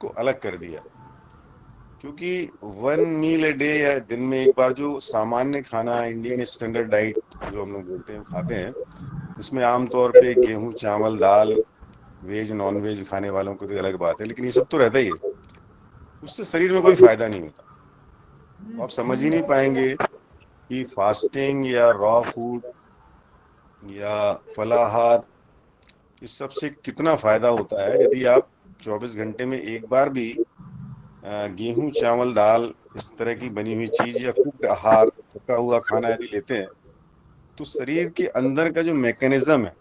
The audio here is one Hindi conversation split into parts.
को अलग कर दिया, क्योंकि 1 मील अ डे या दिन में एक बार जो सामान्य खाना, इंडियन स्टैंडर्ड डाइट जो हम लोग बोलते हैं खाते हैं, जिसमें आमतौर पे गेहूं, चावल, दाल, वेज नॉन वेज खाने वालों को तो अलग बात है, लेकिन ये सब तो रहता ही है, उससे शरीर में कोई फायदा नहीं होता। तो आप समझ ही नहीं पाएंगे कि फास्टिंग या रॉ फूड या फलाहार, इस सब से कितना फायदा होता है यदि आप 24 घंटे में एक बार भी गेहूं, चावल, दाल, इस तरह की बनी हुई चीज या कुक्ड आहार, पका हुआ खाना यदि लेते हैं, तो शरीर के अंदर का जो मैकेनिज्म है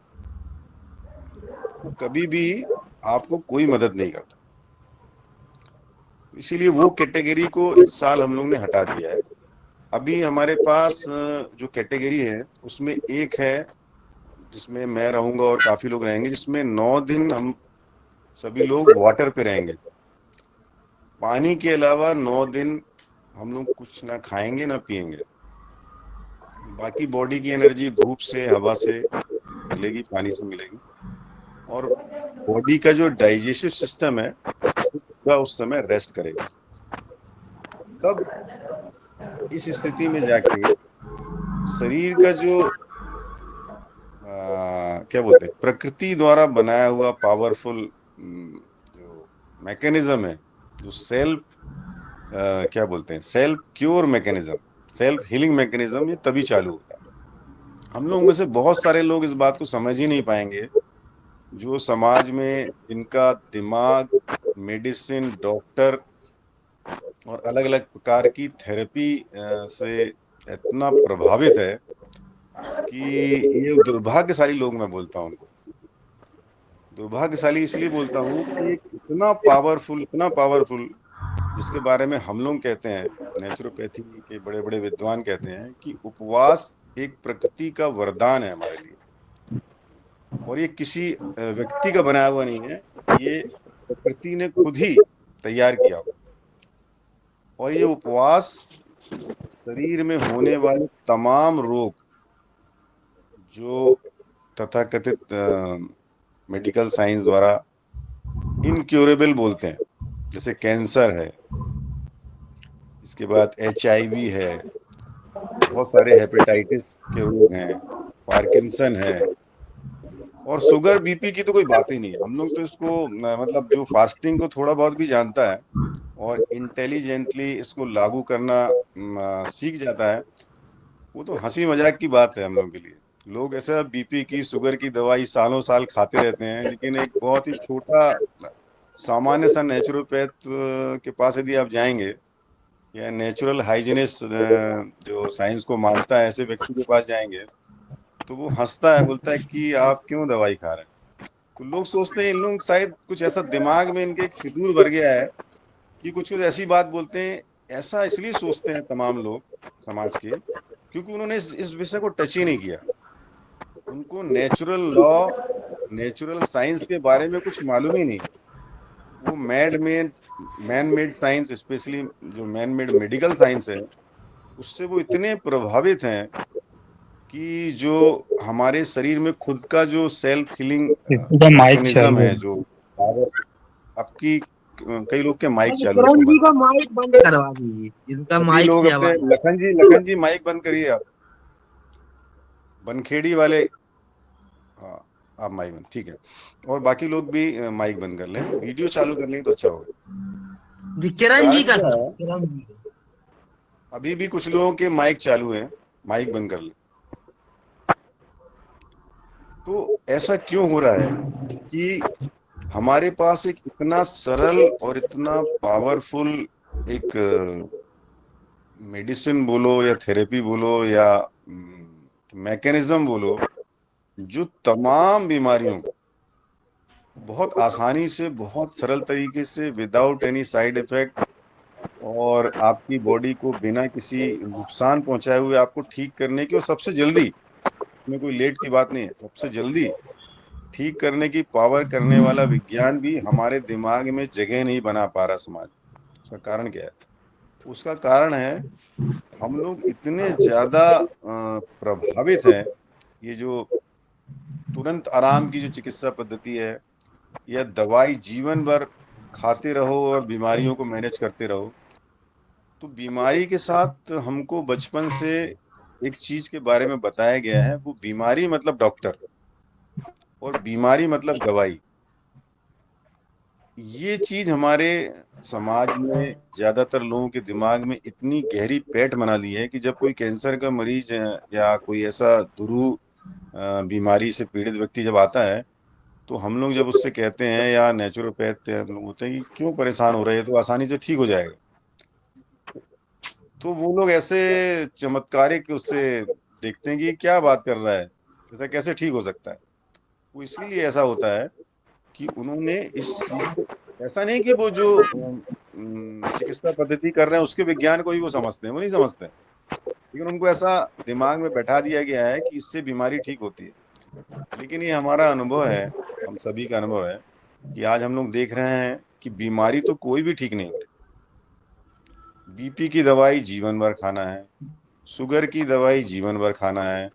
वो कभी भी आपको कोई मदद नहीं करता। इसीलिए वो कैटेगरी को इस साल हम लोग ने हटा दिया है। अभी हमारे पास जो कैटेगरी है उसमें एक है जिसमें मैं रहूंगा और काफी लोग रहेंगे, जिसमें 9 दिन हम सभी लोग वाटर पे रहेंगे। पानी के अलावा 9 दिन हम लोग कुछ ना खाएंगे ना पिएंगे। बाकी बॉडी की एनर्जी धूप से, हवा से मिलेगी, पानी से मिलेगी, और बॉडी का जो डाइजेस्टिव सिस्टम है वो पूरा उस समय रेस्ट करेगा। तब इस स्थिति में जाके शरीर का जो क्या बोलते हैं, प्रकृति द्वारा बनाया हुआ पावरफुल जो मैकेनिज्म है, जो सेल्फ क्या बोलते हैं, self cure mechanism, self healing mechanism, ये तभी चालू होता है। हम लोग में से बहुत सारे लोग इस बात को समझ ही नहीं पाएंगे, जो समाज में जिनका दिमाग मेडिसिन, डॉक्टर और अलग अलग प्रकार की थेरेपी से इतना प्रभावित है कि ये दुर्भाग्यशाली लोग मैं बोलता हूँ उनको। दुर्भाग्यशाली इसलिए बोलता हूँ कि एक इतना पावरफुल जिसके बारे में हम लोग कहते हैं, नेचुरोपैथी के बड़े बड़े विद्वान कहते हैं कि उपवास एक प्रकृति का वरदान है हमारे लिए, और ये किसी व्यक्ति का बनाया हुआ नहीं है, ये प्रकृति ने खुद ही तैयार किया हुआ। और ये उपवास शरीर में होने वाले तमाम रोग, जो तथाकथित मेडिकल साइंस द्वारा इनक्योरेबल बोलते हैं, जैसे कैंसर है, इसके बाद HIV है, बहुत सारे हेपेटाइटिस के रोग हैं, पार्किंसन है, और शुगर बीपी की तो कोई बात ही नहीं है। हम लोग तो इसको मतलब जो फास्टिंग को थोड़ा बहुत भी जानता है और इंटेलिजेंटली इसको लागू करना सीख जाता है, वो तो हंसी मजाक की बात है हम लोग के लिए। लोग ऐसा बीपी की, शुगर की दवाई सालों साल खाते रहते हैं, लेकिन एक बहुत ही छोटा सामान्य सा नेचुरोपैथ के पास यदि आप जाएंगे, या नेचुरल हाइजीनिस्ट जो साइंस को मानता है, ऐसे व्यक्ति के पास जाएंगे, तो वो हंसता है, बोलता है कि आप क्यों दवाई खा रहे हैं। तो लोग सोचते हैं इन लोग शायद कुछ ऐसा दिमाग में इनके एक फितूर भर गया है कि कुछ कुछ ऐसी बात बोलते हैं। ऐसा इसलिए सोचते हैं तमाम लोग समाज के, क्योंकि उन्होंने इस विषय को टच ही नहीं किया। उनको नेचुरल लॉ, नेचुरल साइंस के बारे में कुछ मालूम ही नहीं। वो मैन मेड साइंस, स्पेशली जो मैन मेड मेडिकल साइंस है, उससे वो इतने प्रभावित हैं कि जो हमारे शरीर में खुद का जो सेल्फ हीलिंग इनका माइक मैकेनिज्म चालू है, है। जो आपकी कई लोग के माइक चालू है, उसको किरण जी बंद का करिए। माइक बंद करवा दीजिए, इनका सभी माइक लोग से अपने, आवाज। लखन जी माइक बंद करिए आप, बनखेड़ी वाले। हाँ, आप माइक बंद, ठीक है। और बाकी लोग भी माइक बंद कर लें, वीडियो चालू कर लें तो अच्छा होगा। जी किरण जी कारण का क्या सर, है, किरण जी का। अभी भी कुछ लोगों के माइक चालू हैं, माइक बंद कर लें। तो ऐसा क्यों हो रहा है कि हमारे पास एक इतना सरल और इतना पावरफुल एक मेडिसिन बोलो या थेरेपी बोलो या मैकेनिज्म बोलो, जो तमाम बीमारियों को बहुत आसानी से, बहुत सरल तरीके से, विदाउट एनी साइड इफेक्ट, और आपकी बॉडी को बिना किसी नुकसान पहुंचाए हुए आपको ठीक करने की, और सबसे जल्दी, इसमें कोई लेट की बात नहीं है, सबसे जल्दी ठीक करने की पावर करने वाला विज्ञान भी हमारे दिमाग में जगह नहीं बना पा रहा समाज। उसका कारण क्या है? उसका कारण है हम लोग इतने ज्यादा प्रभावित हैं। ये जो तुरंत आराम की जो चिकित्सा पद्धति है, या दवाई जीवन भर खाते रहो और बीमारियों को मैनेज करते रहो। तो बीमारी के साथ हमको बचपन से एक चीज के बारे में बताया गया है, वो बीमारी मतलब डॉक्टर और बीमारी मतलब दवाई। ये चीज हमारे समाज में ज्यादातर लोगों के दिमाग में इतनी गहरी पैठ बना ली है कि जब कोई कैंसर का मरीज या कोई ऐसा दुरूह बीमारी से पीड़ित व्यक्ति जब आता है, तो हम लोग जब उससे कहते हैं या नेचुरोपैथ हम लोग होते हैं कि क्यों परेशान हो रहे हैं, तो आसानी से ठीक हो जाएगा। तो वो लोग ऐसे चमत्कारिक उससे देखते हैं कि क्या बात कर रहा है, ऐसा कैसे ठीक हो सकता है। वो इसीलिए ऐसा होता है कि उन्होंने इस चीज को, ऐसा नहीं कि वो जो चिकित्सा पद्धति कर रहे हैं उसके विज्ञान को ही वो समझते हैं, वो नहीं समझते हैं। लेकिन उनको ऐसा दिमाग में बैठा दिया गया है कि इससे बीमारी ठीक होती है। लेकिन ये हमारा अनुभव है, हम सभी का अनुभव है कि आज हम लोग देख रहे हैं कि बीमारी तो कोई भी ठीक नहीं हो रही। बीपी की दवाई जीवन भर खाना है, शुगर की दवाई जीवन भर खाना है,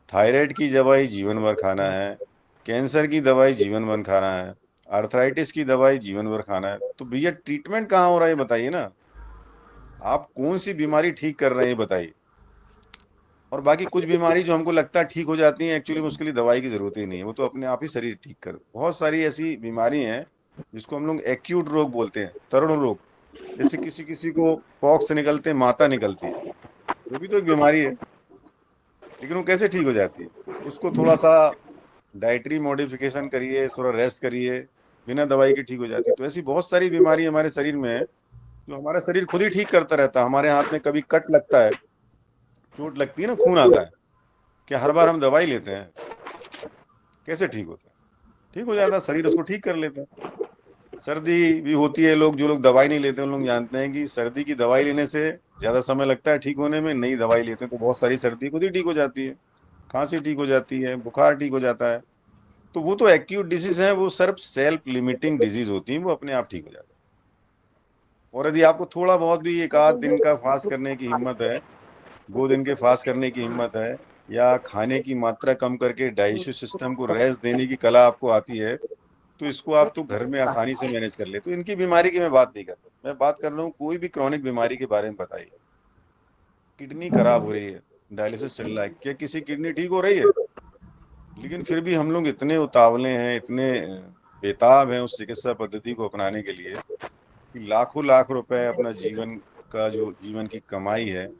थायराइड की दवाई जीवन भर खाना है, कैंसर की दवाई जीवन भर खाना है, आर्थराइटिस की दवाई जीवन भर खाना है। तो भैया ट्रीटमेंट कहाँ हो रहा है ये बताइए ना। आप कौन सी बीमारी ठीक कर रहे हैं ये बताइए। और बाकी कुछ बीमारी जो हमको लगता है ठीक हो जाती है, एक्चुअली उसके लिए दवाई की जरूरत ही नहीं है, वो तो अपने आप ही शरीर ठीक कर। बहुत सारी ऐसी बीमारी हैं जिसको हम लोग एक्यूट रोग बोलते हैं, तरुण रोग। जैसे किसी किसी को पॉक्स निकलते हैं, माता निकलती है, वो भी तो एक बीमारी है। लेकिन वो कैसे ठीक हो जाती है? उसको थोड़ा सा डाइटरी मॉडिफिकेशन करिए, थोड़ा रेस्ट करिए, बिना दवाई के ठीक हो जाती है। तो ऐसी बहुत सारी बीमारी हमारे शरीर में है जो हमारा शरीर खुद ही ठीक करता रहता है। हमारे हाथ में कभी कट लगता है, चोट लगती है ना, खून आता है, क्या हर बार हम दवाई लेते हैं? कैसे ठीक होता है? ठीक हो जाता है, शरीर उसको ठीक कर लेता है। सर्दी भी होती है, लोग जो लोग दवाई नहीं लेते उन लोग जानते हैं कि सर्दी की दवाई लेने से ज्यादा समय लगता है ठीक होने में। नई दवाई लेते हैं तो बहुत सारी सर्दी खुद ही ठीक हो जाती है, खांसी ठीक हो जाती है, बुखार ठीक हो जाता है। तो वो तो एक्यूट डिजीज है, वो सिर्फ सेल्फ लिमिटिंग डिजीज होती है, वो अपने आप ठीक हो जाती है। और यदि आपको थोड़ा बहुत भी एक आध दिन का फास्ट करने की हिम्मत है, 2 दिन के फास्ट करने की हिम्मत है, या खाने की मात्रा कम करके डाइजेस्टिव सिस्टम को रेस्ट देने की कला आपको आती है, तो इसको आप तो घर में आसानी से मैनेज कर ले। तो इनकी बीमारी की मैं बात नहीं कर रहा, मैं बात कर रहा हूँ कोई भी क्रॉनिक बीमारी के बारे में बताइए। किडनी खराब हो रही है, डायलिसिस चल रहा है, क्या किसी किडनी ठीक हो रही है? लेकिन फिर भी हम लोग इतने उतावले हैं, इतने बेताब हैं उस चिकित्सा पद्धति को अपनाने के लिए कि लाखों लाख रुपए अपना जीवन का जो जीवन की कमाई है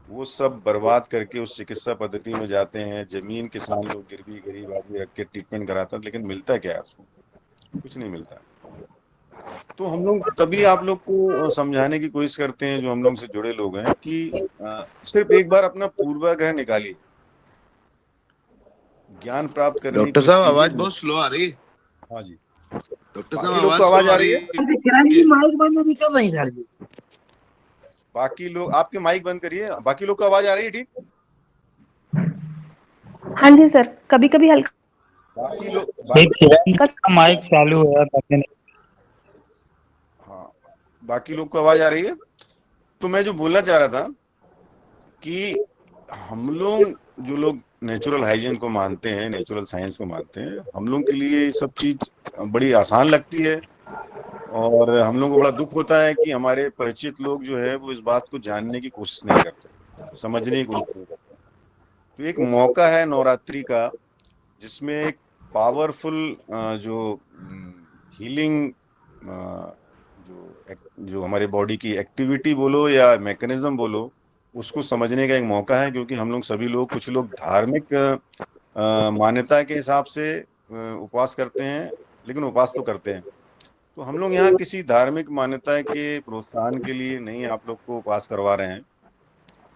वो सब बर्बाद करके उस चिकित्सा पद्धति में जाते हैं। जमीन किसान लोग गिरवी गरीब आदमी रख के ट्रीटमेंट कराता है, लेकिन मिलता क्या है उसको? कुछ नहीं मिलता। तो हम लोग तभी आप लोग को समझाने की कोशिश करते हैं जो हम लोग से जुड़े लोग हैं कि सिर्फ एक बार अपना पूर्वाग्रह निकालिए, ज्ञान प्राप्त करने की डॉक्टर कोशिश साहब आवाज कीजिए। बहुत स्लो आ रही है। हाँ जी। डॉक्टर साहब बाकी लोग आवाज को स्लो आवाज आ आ रही रही है? किरण जी है। माइक बंद भी कर नहीं सर जी। बाकी लोग, आपके माइक बंद करिए, बाकी लोग को आवाज आ रही है ठीक? हाँ जी सर, कभी-कभी हल्का बाकी लोग एक किरण का माइक चालू है पता नहीं। हाँ, बाकी लोग को आवाज आ रही है? तो मैं जो बोलना चाह रहा था कि हम लोग जो लोग नेचुरल हाइजीन को मानते हैं, नेचुरल साइंस को मानते हैं, हम लोग के लिए ये सब चीज बड़ी आसान लगती है। और हम लोग को बड़ा दुख होता है कि हमारे परिचित लोग जो है वो इस बात को जानने की कोशिश नहीं करते, समझने की कोशिश नहीं करते। तो एक मौका है नवरात्रि का, जिसमें एक पावरफुल जो हीलिंग जो हमारे बॉडी की एक्टिविटी बोलो या मैकेनिज्म बोलो, उसको समझने का एक मौका है। क्योंकि हम लोग सभी लोग, कुछ लोग धार्मिक मान्यता के हिसाब से उपवास करते हैं, लेकिन उपवास तो करते हैं। तो हम लोग यहाँ किसी धार्मिक मान्यता के प्रोत्साहन के लिए नहीं आप लोग को उपवास करवा रहे हैं।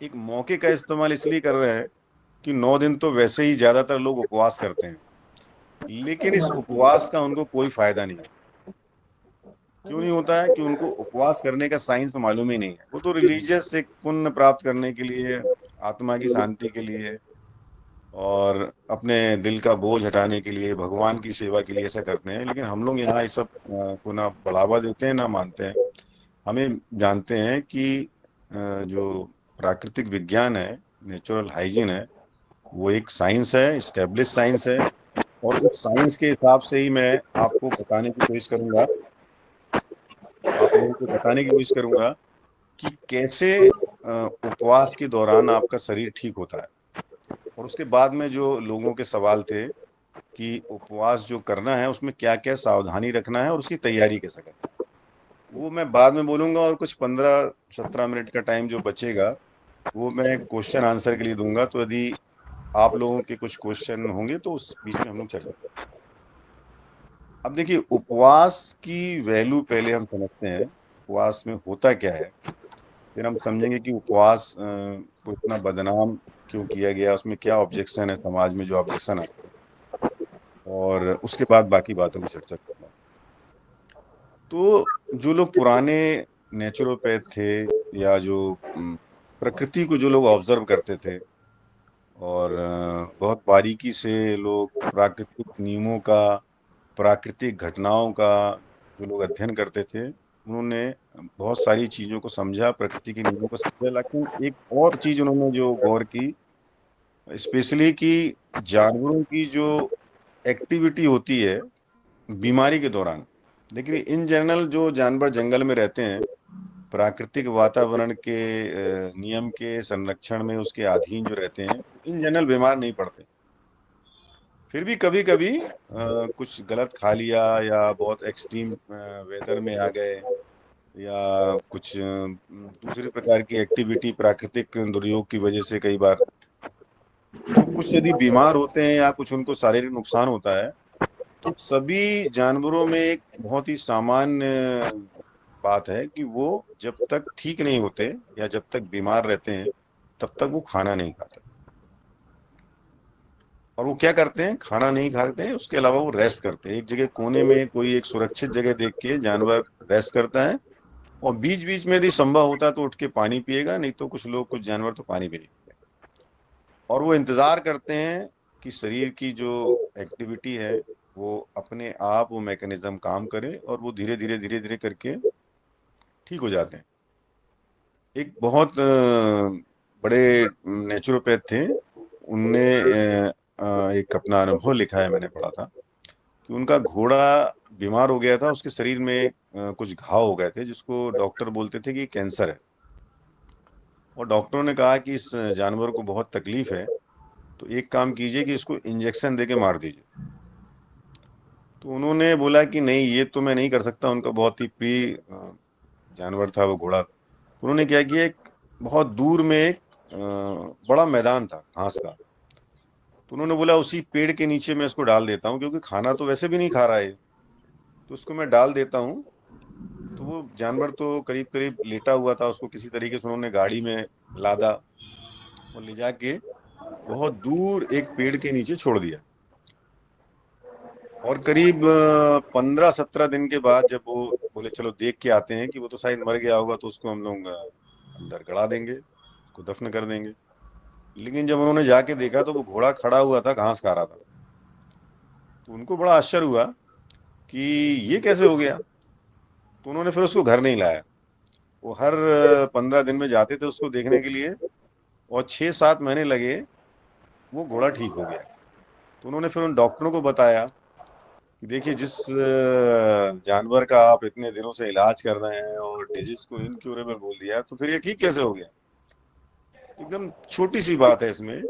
एक मौके का इस्तेमाल इसलिए कर रहे हैं कि 9 दिन तो वैसे ही ज्यादातर लोग उपवास करते हैं, लेकिन इस उपवास का उनको कोई फायदा नहीं होता। क्यों नहीं होता है? कि उनको उपवास करने का साइंस तो मालूम ही नहीं है। वो तो रिलीजियस एक पुण्य प्राप्त करने के लिए, आत्मा की शांति के लिए और अपने दिल का बोझ हटाने के लिए, भगवान की सेवा के लिए ऐसा करते हैं। लेकिन हम लोग यहाँ इस सब को ना बढ़ावा देते हैं ना मानते हैं। हमें जानते हैं कि जो प्राकृतिक विज्ञान है, नेचुरल हाइजीन है, वो एक साइंस है, इस्टेब्लिश साइंस है। और उस साइंस के हिसाब से ही मैं आपको बताने की कोशिश करूंगा आप लोगों को बताने की कोशिश करूंगा कि कैसे उपवास के दौरान आपका शरीर ठीक होता है। और उसके बाद में जो लोगों के सवाल थे कि उपवास जो करना है उसमें क्या क्या सावधानी रखना है और उसकी तैयारी कैसे करना है, वो मैं बाद में बोलूंगा। और कुछ 15-17 मिनट का टाइम जो बचेगा वो मैं क्वेश्चन आंसर के लिए दूंगा। तो यदि आप लोगों के कुछ क्वेश्चन होंगे तो उस बीच में हम लोग चर्चा करेंगे। अब देखिए, उपवास की वैल्यू पहले हम समझते हैं, उपवास में होता क्या है, फिर हम समझेंगे कि उपवास को इतना बदनाम क्यों किया गया, उसमें क्या ऑब्जेक्शन है, समाज में जो ऑब्जेक्शन आते हैं, और उसके बाद बाकी बातों की चर्चा करूंगा। तो जो लोग पुराने नेचुरोपैथ थे, या जो प्रकृति को जो लोग ऑब्जर्व करते थे, और बहुत बारीकी से लोग प्राकृतिक नियमों का, प्राकृतिक घटनाओं का जो लोग अध्ययन करते थे, उन्होंने बहुत सारी चीजों को समझा, प्रकृति के नियमों को समझा। लेकिन एक और चीज उन्होंने जो गौर की, स्पेशली कि जानवरों की जो एक्टिविटी होती है बीमारी के दौरान। देखिए, इन जनरल जो जानवर जंगल में रहते हैं, प्राकृतिक वातावरण के नियम के संरक्षण में उसके अधीन जो रहते हैं, इन जनरल बीमार नहीं पड़ते। फिर भी कभी कभी कुछ गलत खा लिया, या बहुत एक्सट्रीम वेदर में आ गए, या कुछ दूसरे प्रकार की एक्टिविटी प्राकृतिक दुर्योग की वजह से कई बार, तो कुछ यदि बीमार होते हैं या कुछ उनको शारीरिक नुकसान होता है, तो सभी जानवरों में एक बहुत ही सामान्य बात है कि वो जब तक ठीक नहीं होते या जब तक बीमार रहते हैं, तब तक वो खाना नहीं खाते। और वो क्या करते हैं, खाना नहीं खाते हैं, उसके अलावा वो रेस्ट करते हैं। एक जगह कोने में कोई एक सुरक्षित जगह देख के जानवर रेस्ट करता है, और बीच बीच में यदि संभव होता है तो उठ के पानी पिएगा, नहीं तो कुछ लोग, कुछ जानवर तो पानी भी नहीं पीते। और वो इंतजार करते हैं कि शरीर की जो एक्टिविटी है वो अपने आप वो मैकेनिज्म काम करे, और वो धीरे धीरे धीरे धीरे करके ठीक हो जाते हैं। एक बहुत बड़े नेचुरोपैथ थे, उनने एक अपना अनुभव लिखा है, मैंने पढ़ा था कि उनका घोड़ा बीमार हो गया था, उसके शरीर में कुछ घाव हो गए थे, जिसको डॉक्टर बोलते थे कि कैंसर है। और डॉक्टरों ने कहा कि इस जानवर को बहुत तकलीफ है, तो एक काम कीजिए कि इसको इंजेक्शन दे के मार दीजिए। तो उन्होंने बोला कि नहीं, ये तो मैं नहीं कर सकता। उनका बहुत ही प्रिय जानवर था वो घोड़ा। उन्होंने क्या किया, एक बहुत दूर में एक बड़ा मैदान था घास का, तो उन्होंने बोला उसी पेड़ के नीचे मैं इसको डाल देता हूँ, क्योंकि खाना तो वैसे भी नहीं खा रहा है, तो उसको मैं डाल देता हूँ। तो वो जानवर तो करीब करीब लेटा हुआ था, उसको किसी तरीके से उन्होंने गाड़ी में लादा और ले जाके बहुत दूर एक पेड़ के नीचे छोड़ दिया। और करीब 15-17 दिन के बाद जब वो बोले चलो देख के आते हैं कि वो तो शायद मर गया होगा, तो उसको हम लोग अंदर गड़ा देंगे, उसको दफन कर देंगे। लेकिन जब उन्होंने जाके देखा तो वो घोड़ा खड़ा हुआ था, घास खा रहा था। तो उनको बड़ा आश्चर्य हुआ कि ये कैसे हो गया। तो उन्होंने फिर उसको घर नहीं लाया। वो हर 15 दिन में जाते थे उसको देखने के लिए, और 6-7 महीने लगे, वो घोड़ा ठीक हो गया। तो उन्होंने फिर उन डॉक्टरों को बताया कि देखिए, जिस जानवर का आप इतने दिनों से इलाज कर रहे हैं और डिजीज को इनक्यूरेबल बोल दिया, तो फिर ये ठीक कैसे हो गया। एकदम छोटी सी बात है इसमें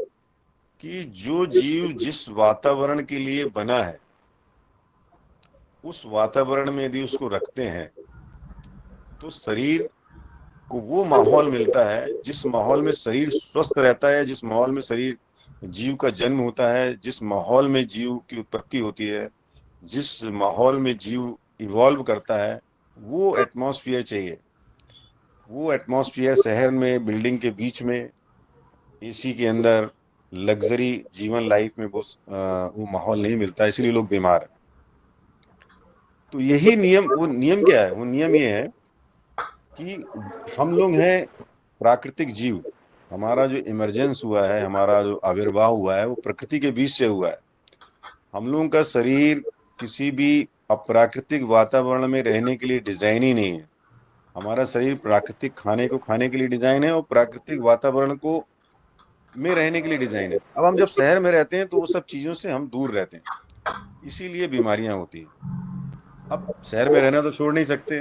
कि जो जीव जिस वातावरण के लिए बना है, उस वातावरण में यदि उसको रखते हैं, तो शरीर को वो माहौल मिलता है, जिस माहौल में शरीर स्वस्थ रहता है, जिस माहौल में शरीर जीव का जन्म होता है, जिस माहौल में जीव की उत्पत्ति होती है, जिस माहौल में जीव इवॉल्व करता है, वो एटमॉस्फेयर चाहिए। वो एटमॉस्फेयर शहर में, बिल्डिंग के बीच में, एसी के अंदर, लग्जरी जीवन लाइफ में वो माहौल नहीं मिलता, इसलिए लोग बीमार हैं। तो यही नियम, वो नियम क्या है, वो नियम ये है कि हम लोग हैं प्राकृतिक जीव। हमारा जो इमरजेंस हुआ है, हमारा जो आविर्भाव हुआ है, वो प्रकृति के बीच से हुआ है। हम लोगों का शरीर किसी भी अप्राकृतिक वातावरण में रहने के लिए डिजाइन ही नहीं है। हमारा शरीर प्राकृतिक खाने को खाने के लिए डिजाइन है, और प्राकृतिक वातावरण को में रहने के लिए डिजाइन है। अब हम जब शहर में रहते हैं तो वो सब चीजों से हम दूर रहते हैं, इसीलिए बीमारियां होती हैं। अब शहर में रहना तो छोड़ नहीं सकते,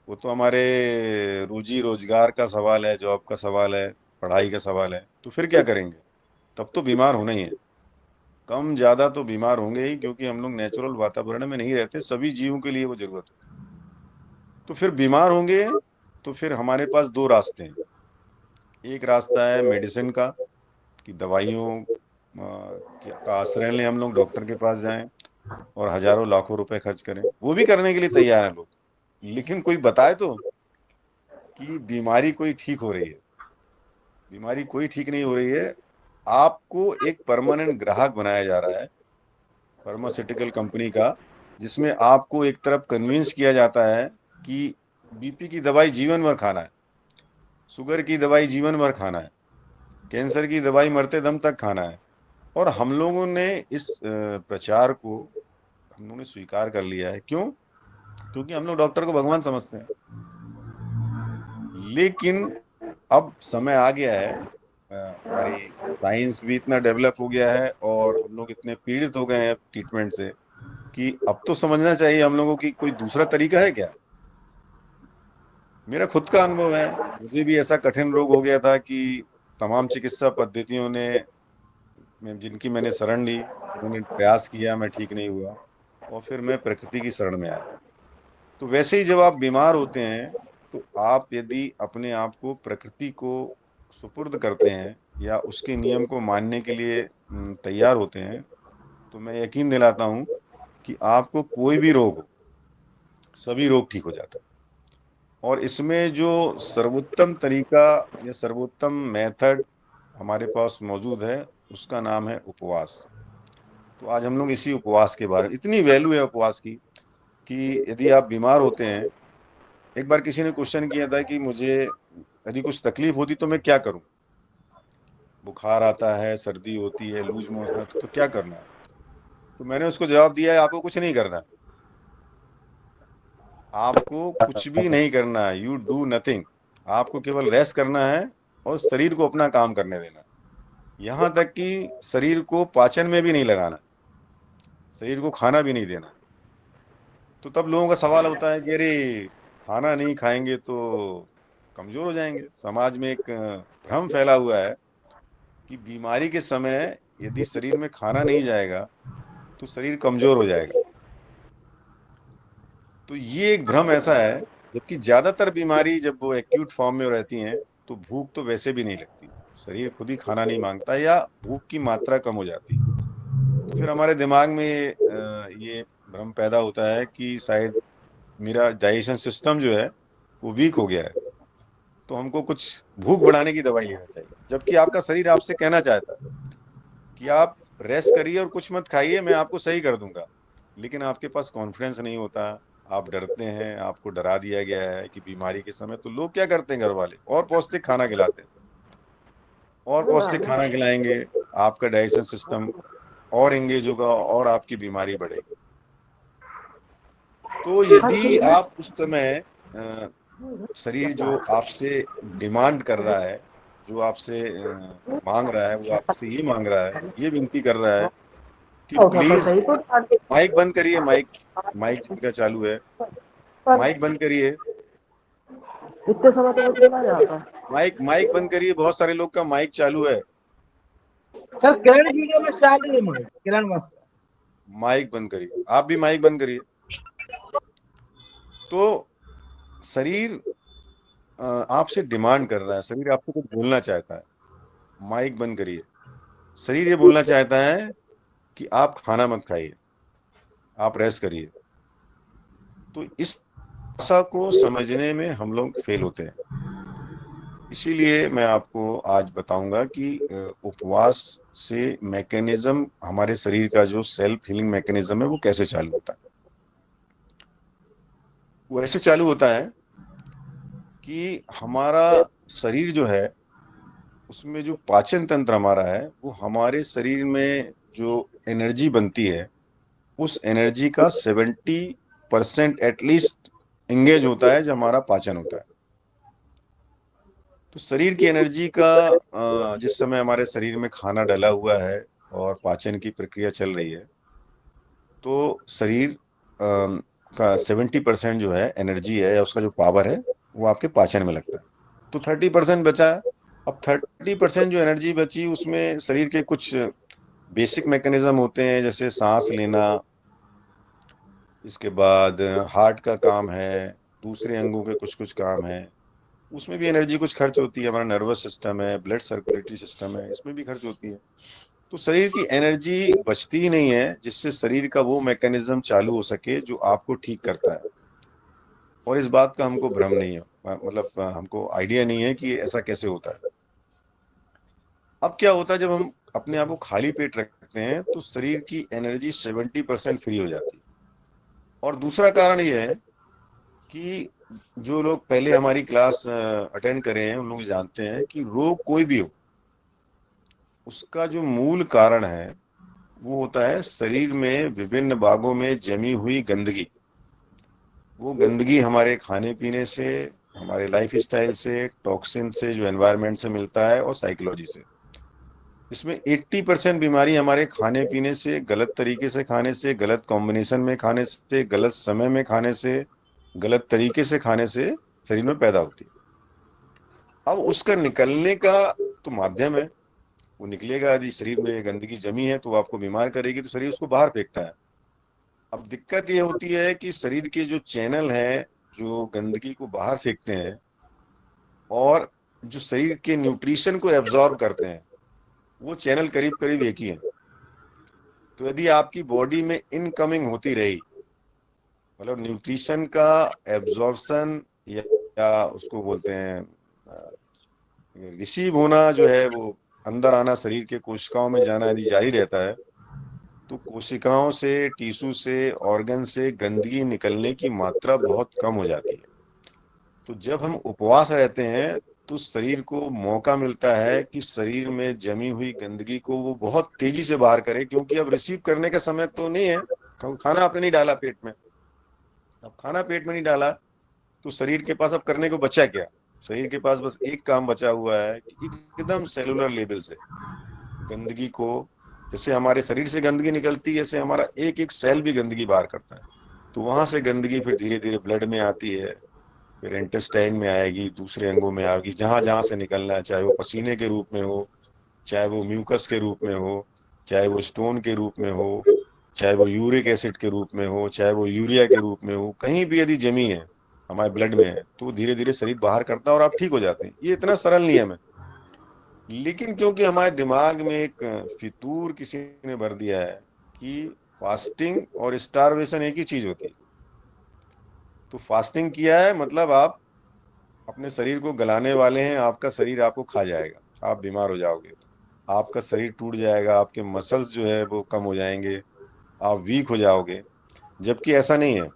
वो तो हमारे रोजी रोजगार का सवाल है, जॉब का सवाल है, पढ़ाई का सवाल है। तो फिर क्या करेंगे? तब तो बीमार होना ही है, कम ज्यादा तो बीमार होंगे ही, क्योंकि हम लोग नेचुरल वातावरण में नहीं रहते, सभी जीवों के लिए वो जरूरत है। तो फिर बीमार होंगे तो फिर हमारे पास दो रास्ते हैं। एक रास्ता है मेडिसिन का, कि दवाइयों का आश्रय लें, हम लोग डॉक्टर के पास जाएं और हजारों लाखों रुपए खर्च करें, वो भी करने के लिए तैयार हैं लोग। लेकिन कोई बताए तो कि बीमारी कोई ठीक हो रही है? बीमारी कोई ठीक नहीं हो रही है। आपको एक परमानेंट ग्राहक बनाया जा रहा है फार्मास्यूटिकल कंपनी का, जिसमें आपको एक तरफ कन्विंस किया जाता है कि बीपी की दवाई जीवन भर खाना है, शुगर की दवाई जीवन भर खाना है, कैंसर की दवाई मरते दम तक खाना है। और हम लोगों ने इस प्रचार को हम लोगों ने स्वीकार कर लिया है। क्यों? क्योंकि हम लोग डॉक्टर को भगवान समझते हैं। लेकिन अब समय आ गया है, हमारी साइंस भी इतना डेवलप हो गया है और हम लोग इतने पीड़ित हो गए हैं ट्रीटमेंट से, कि अब तो समझना चाहिए हम लोगों की कोई दूसरा तरीका है क्या। मेरा खुद का अनुभव है, मुझे भी ऐसा कठिन रोग हो गया था कि तमाम चिकित्सा पद्धतियों ने जिनकी मैंने शरण ली, उन्होंने प्रयास किया, मैं ठीक नहीं हुआ, और फिर मैं प्रकृति की शरण में आया। तो वैसे ही जब आप बीमार होते हैं, तो आप यदि अपने आप को प्रकृति को सुपुर्द करते हैं या उसके नियम को मानने के लिए तैयार होते हैं, तो मैं यकीन दिलाता हूं कि आपको कोई भी रोग हो, सभी रोग ठीक हो जाता है। और इसमें जो सर्वोत्तम तरीका या सर्वोत्तम मेथड हमारे पास मौजूद है, उसका नाम है उपवास। तो आज हम लोग इसी उपवास के बारे में, इतनी वैल्यू है उपवास की कि यदि आप बीमार होते हैं, एक बार किसी ने क्वेश्चन किया था कि मुझे यदि कुछ तकलीफ होती तो मैं क्या करूं, बुखार आता है, सर्दी होती है, लूज मोशन होता है, तो क्या करना है? तो मैंने उसको जवाब दिया है, आपको कुछ नहीं करना है, आपको कुछ भी नहीं करना है, यू डू नथिंग। आपको केवल रेस्ट करना है और शरीर को अपना काम करने देना है। यहाँ तक कि शरीर को पाचन में भी नहीं लगाना, शरीर को खाना भी नहीं देना। तो तब लोगों का सवाल होता है कि अरे, खाना नहीं खाएंगे तो कमजोर हो जाएंगे। समाज में एक भ्रम फैला हुआ है कि बीमारी के समय यदि शरीर में खाना नहीं जाएगा तो शरीर कमजोर हो जाएगा। तो ये एक भ्रम ऐसा है, जबकि ज्यादातर बीमारी जब वो एक्यूट फॉर्म में रहती हैं तो भूख तो वैसे भी नहीं लगती, शरीर खुद ही खाना नहीं मांगता या भूख की मात्रा कम हो जाती है। तो फिर हमारे दिमाग में ये भ्रम पैदा होता है कि शायद मेरा डाइजेशन सिस्टम जो है वो वीक हो गया है, तो हमको कुछ भूख बढ़ाने की दवाई लेना चाहिए। जबकि आपका शरीर आपसे कहना चाहता है कि आप रेस्ट करिए और कुछ मत खाइए, मैं आपको सही कर दूंगा। लेकिन आपके पास कॉन्फिडेंस नहीं होता, आप डरते हैं, आपको डरा दिया गया है कि बीमारी के समय तो लोग क्या करते हैं, घर वाले और पौष्टिक खाना खिलाते हैं, और पौष्टिक खाना खिलाएंगे, आपका डाइजेशन सिस्टम और एंगेज होगा और आपकी बीमारी बढ़ेगी। तो यदि आप उस समय शरीर जो आपसे डिमांड कर रहा है, जो आपसे मांग रहा है, वो आपसे ये मांग रहा है, ये विनती कर रहा है कि प्लीज माइक बंद करिए, माइक माइक का चालू है, माइक बंद करिए, इतने समय तो मुझे ना जाता। माइक माइक बंद करिए, बहुत सारे लोग का माइक चालू है, सर किरण वीडियो में स्टार्ट नहीं हुआ, किरण मस्त। माइक बंद करिए, आप भी माइक बंद करिए। तो शरीर आपसे डिमांड कर रहा है, शरीर आपको कुछ बोलना चाहता है, माइक बंद करिए। शरीर ये बोलना चाहता है कि आप खाना मत खाइए, आप रेस्ट करिए। तो इस भाषा को समझने में हम लोग फेल होते हैं। इसीलिए मैं आपको आज बताऊंगा कि उपवास से मैकेनिज्म, हमारे शरीर का जो सेल्फ हीलिंग मैकेनिज्म है वो कैसे चालू होता है। वो ऐसे चालू होता है कि हमारा शरीर जो है, उसमें जो पाचन तंत्र हमारा है, वो हमारे शरीर में जो एनर्जी बनती है, उस एनर्जी का 70% एटलीस्ट एंगेज होता है जब हमारा पाचन होता है। तो शरीर की एनर्जी का जिस समय हमारे शरीर में खाना डला हुआ है और पाचन की प्रक्रिया चल रही है, तो शरीर का 70% जो है एनर्जी है या उसका जो पावर है वो आपके पाचन में लगता है। तो 30% बचा। अब 30% जो एनर्जी बची उसमें शरीर के कुछ बेसिक मैकेनिज्म होते हैं, जैसे सांस लेना, इसके बाद हार्ट का काम है, दूसरे अंगों के कुछ कुछ काम है, उसमें भी एनर्जी कुछ खर्च होती है। हमारा नर्वस सिस्टम है, ब्लड सर्कुलेटरी सिस्टम है, इसमें भी खर्च होती है। तो शरीर की एनर्जी बचती ही नहीं है जिससे शरीर का वो मैकेनिज्म चालू हो सके जो आपको ठीक करता है। और इस बात का हमको भ्रम नहीं है, मतलब हमको आइडिया नहीं है कि ऐसा कैसे होता है। अब क्या होता है, जब हम अपने आप को खाली पेट रखते हैं तो शरीर की एनर्जी 70% फ्री हो जाती है। और दूसरा कारण यह है कि जो लोग पहले हमारी क्लास अटेंड करे हैं उन लोग जानते हैं कि रोग कोई भी हो, उसका जो मूल कारण है वो होता है शरीर में विभिन्न भागों में जमी हुई गंदगी। वो गंदगी हमारे खाने पीने से, हमारे लाइफ स्टाइल से, टॉक्सिन से जो एनवायरनमेंट से मिलता है, और साइकोलॉजी से। इसमें 80% बीमारी हमारे खाने पीने से, गलत तरीके से खाने से, गलत कॉम्बिनेशन में खाने से, गलत समय में खाने से, गलत तरीके से खाने से शरीर में पैदा होती है। अब उसका निकलने का तो माध्यम है, वो निकलेगा। यदि शरीर में गंदगी जमी है तो वो आपको बीमार करेगी, तो शरीर उसको बाहर फेंकता है। अब दिक्कत ये होती है कि शरीर के जो चैनल हैं जो गंदगी को बाहर फेंकते हैं और जो शरीर के न्यूट्रिशन को एब्जॉर्ब करते हैं, वो चैनल करीब करीब एक ही है। तो यदि आपकी बॉडी में इनकमिंग होती रही, मतलब न्यूट्रिशन का एब्जॉर्प्शन या उसको बोलते हैं रिसीव होना जो है, वो अंदर आना, शरीर के कोशिकाओं में जाना यदि जारी रहता है, तो कोशिकाओं से, टिश्यू से, ऑर्गन से गंदगी निकलने की मात्रा बहुत कम हो जाती है। तो जब हम उपवास रहते हैं तो शरीर को मौका मिलता है कि शरीर में जमी हुई गंदगी को वो बहुत तेजी से बाहर करे, क्योंकि अब रिसीव करने का समय तो नहीं है। खाना आपने नहीं डाला पेट में, अब खाना पेट में नहीं डाला तो शरीर के पास अब करने को बचा क्या? शरीर के पास बस एक काम बचा हुआ है कि एकदम सेलुलर लेवल से गंदगी को, जैसे हमारे शरीर से गंदगी निकलती है, जैसे हमारा एक एक सेल भी गंदगी बाहर करता है। तो वहां से गंदगी फिर धीरे धीरे ब्लड में आती है, फिर इंटेस्टाइन में आएगी, दूसरे अंगों में आएगी, जहां जहां से निकलना है, चाहे वो पसीने के रूप में हो, चाहे वो म्यूकस के रूप में हो, चाहे वो स्टोन के रूप में हो, चाहे वो यूरिक एसिड के रूप में हो, चाहे वो यूरिया के रूप में हो, कहीं भी यदि जमी है हमारे ब्लड में है तो धीरे धीरे शरीर बाहर करता है और आप ठीक हो जाते हैं। ये इतना सरल नियम है। लेकिन क्योंकि हमारे दिमाग में एक फितूर किसी ने भर दिया है कि फास्टिंग और स्टारवेशन एक ही चीज होती है, तो फास्टिंग किया है मतलब आप अपने शरीर को गलाने वाले हैं, आपका शरीर आपको खा जाएगा, आप बीमार हो जाओगे, आपका शरीर टूट जाएगा, आपके मसल्स जो है वो कम हो जाएंगे, आप वीक हो जाओगे। जबकि ऐसा नहीं है।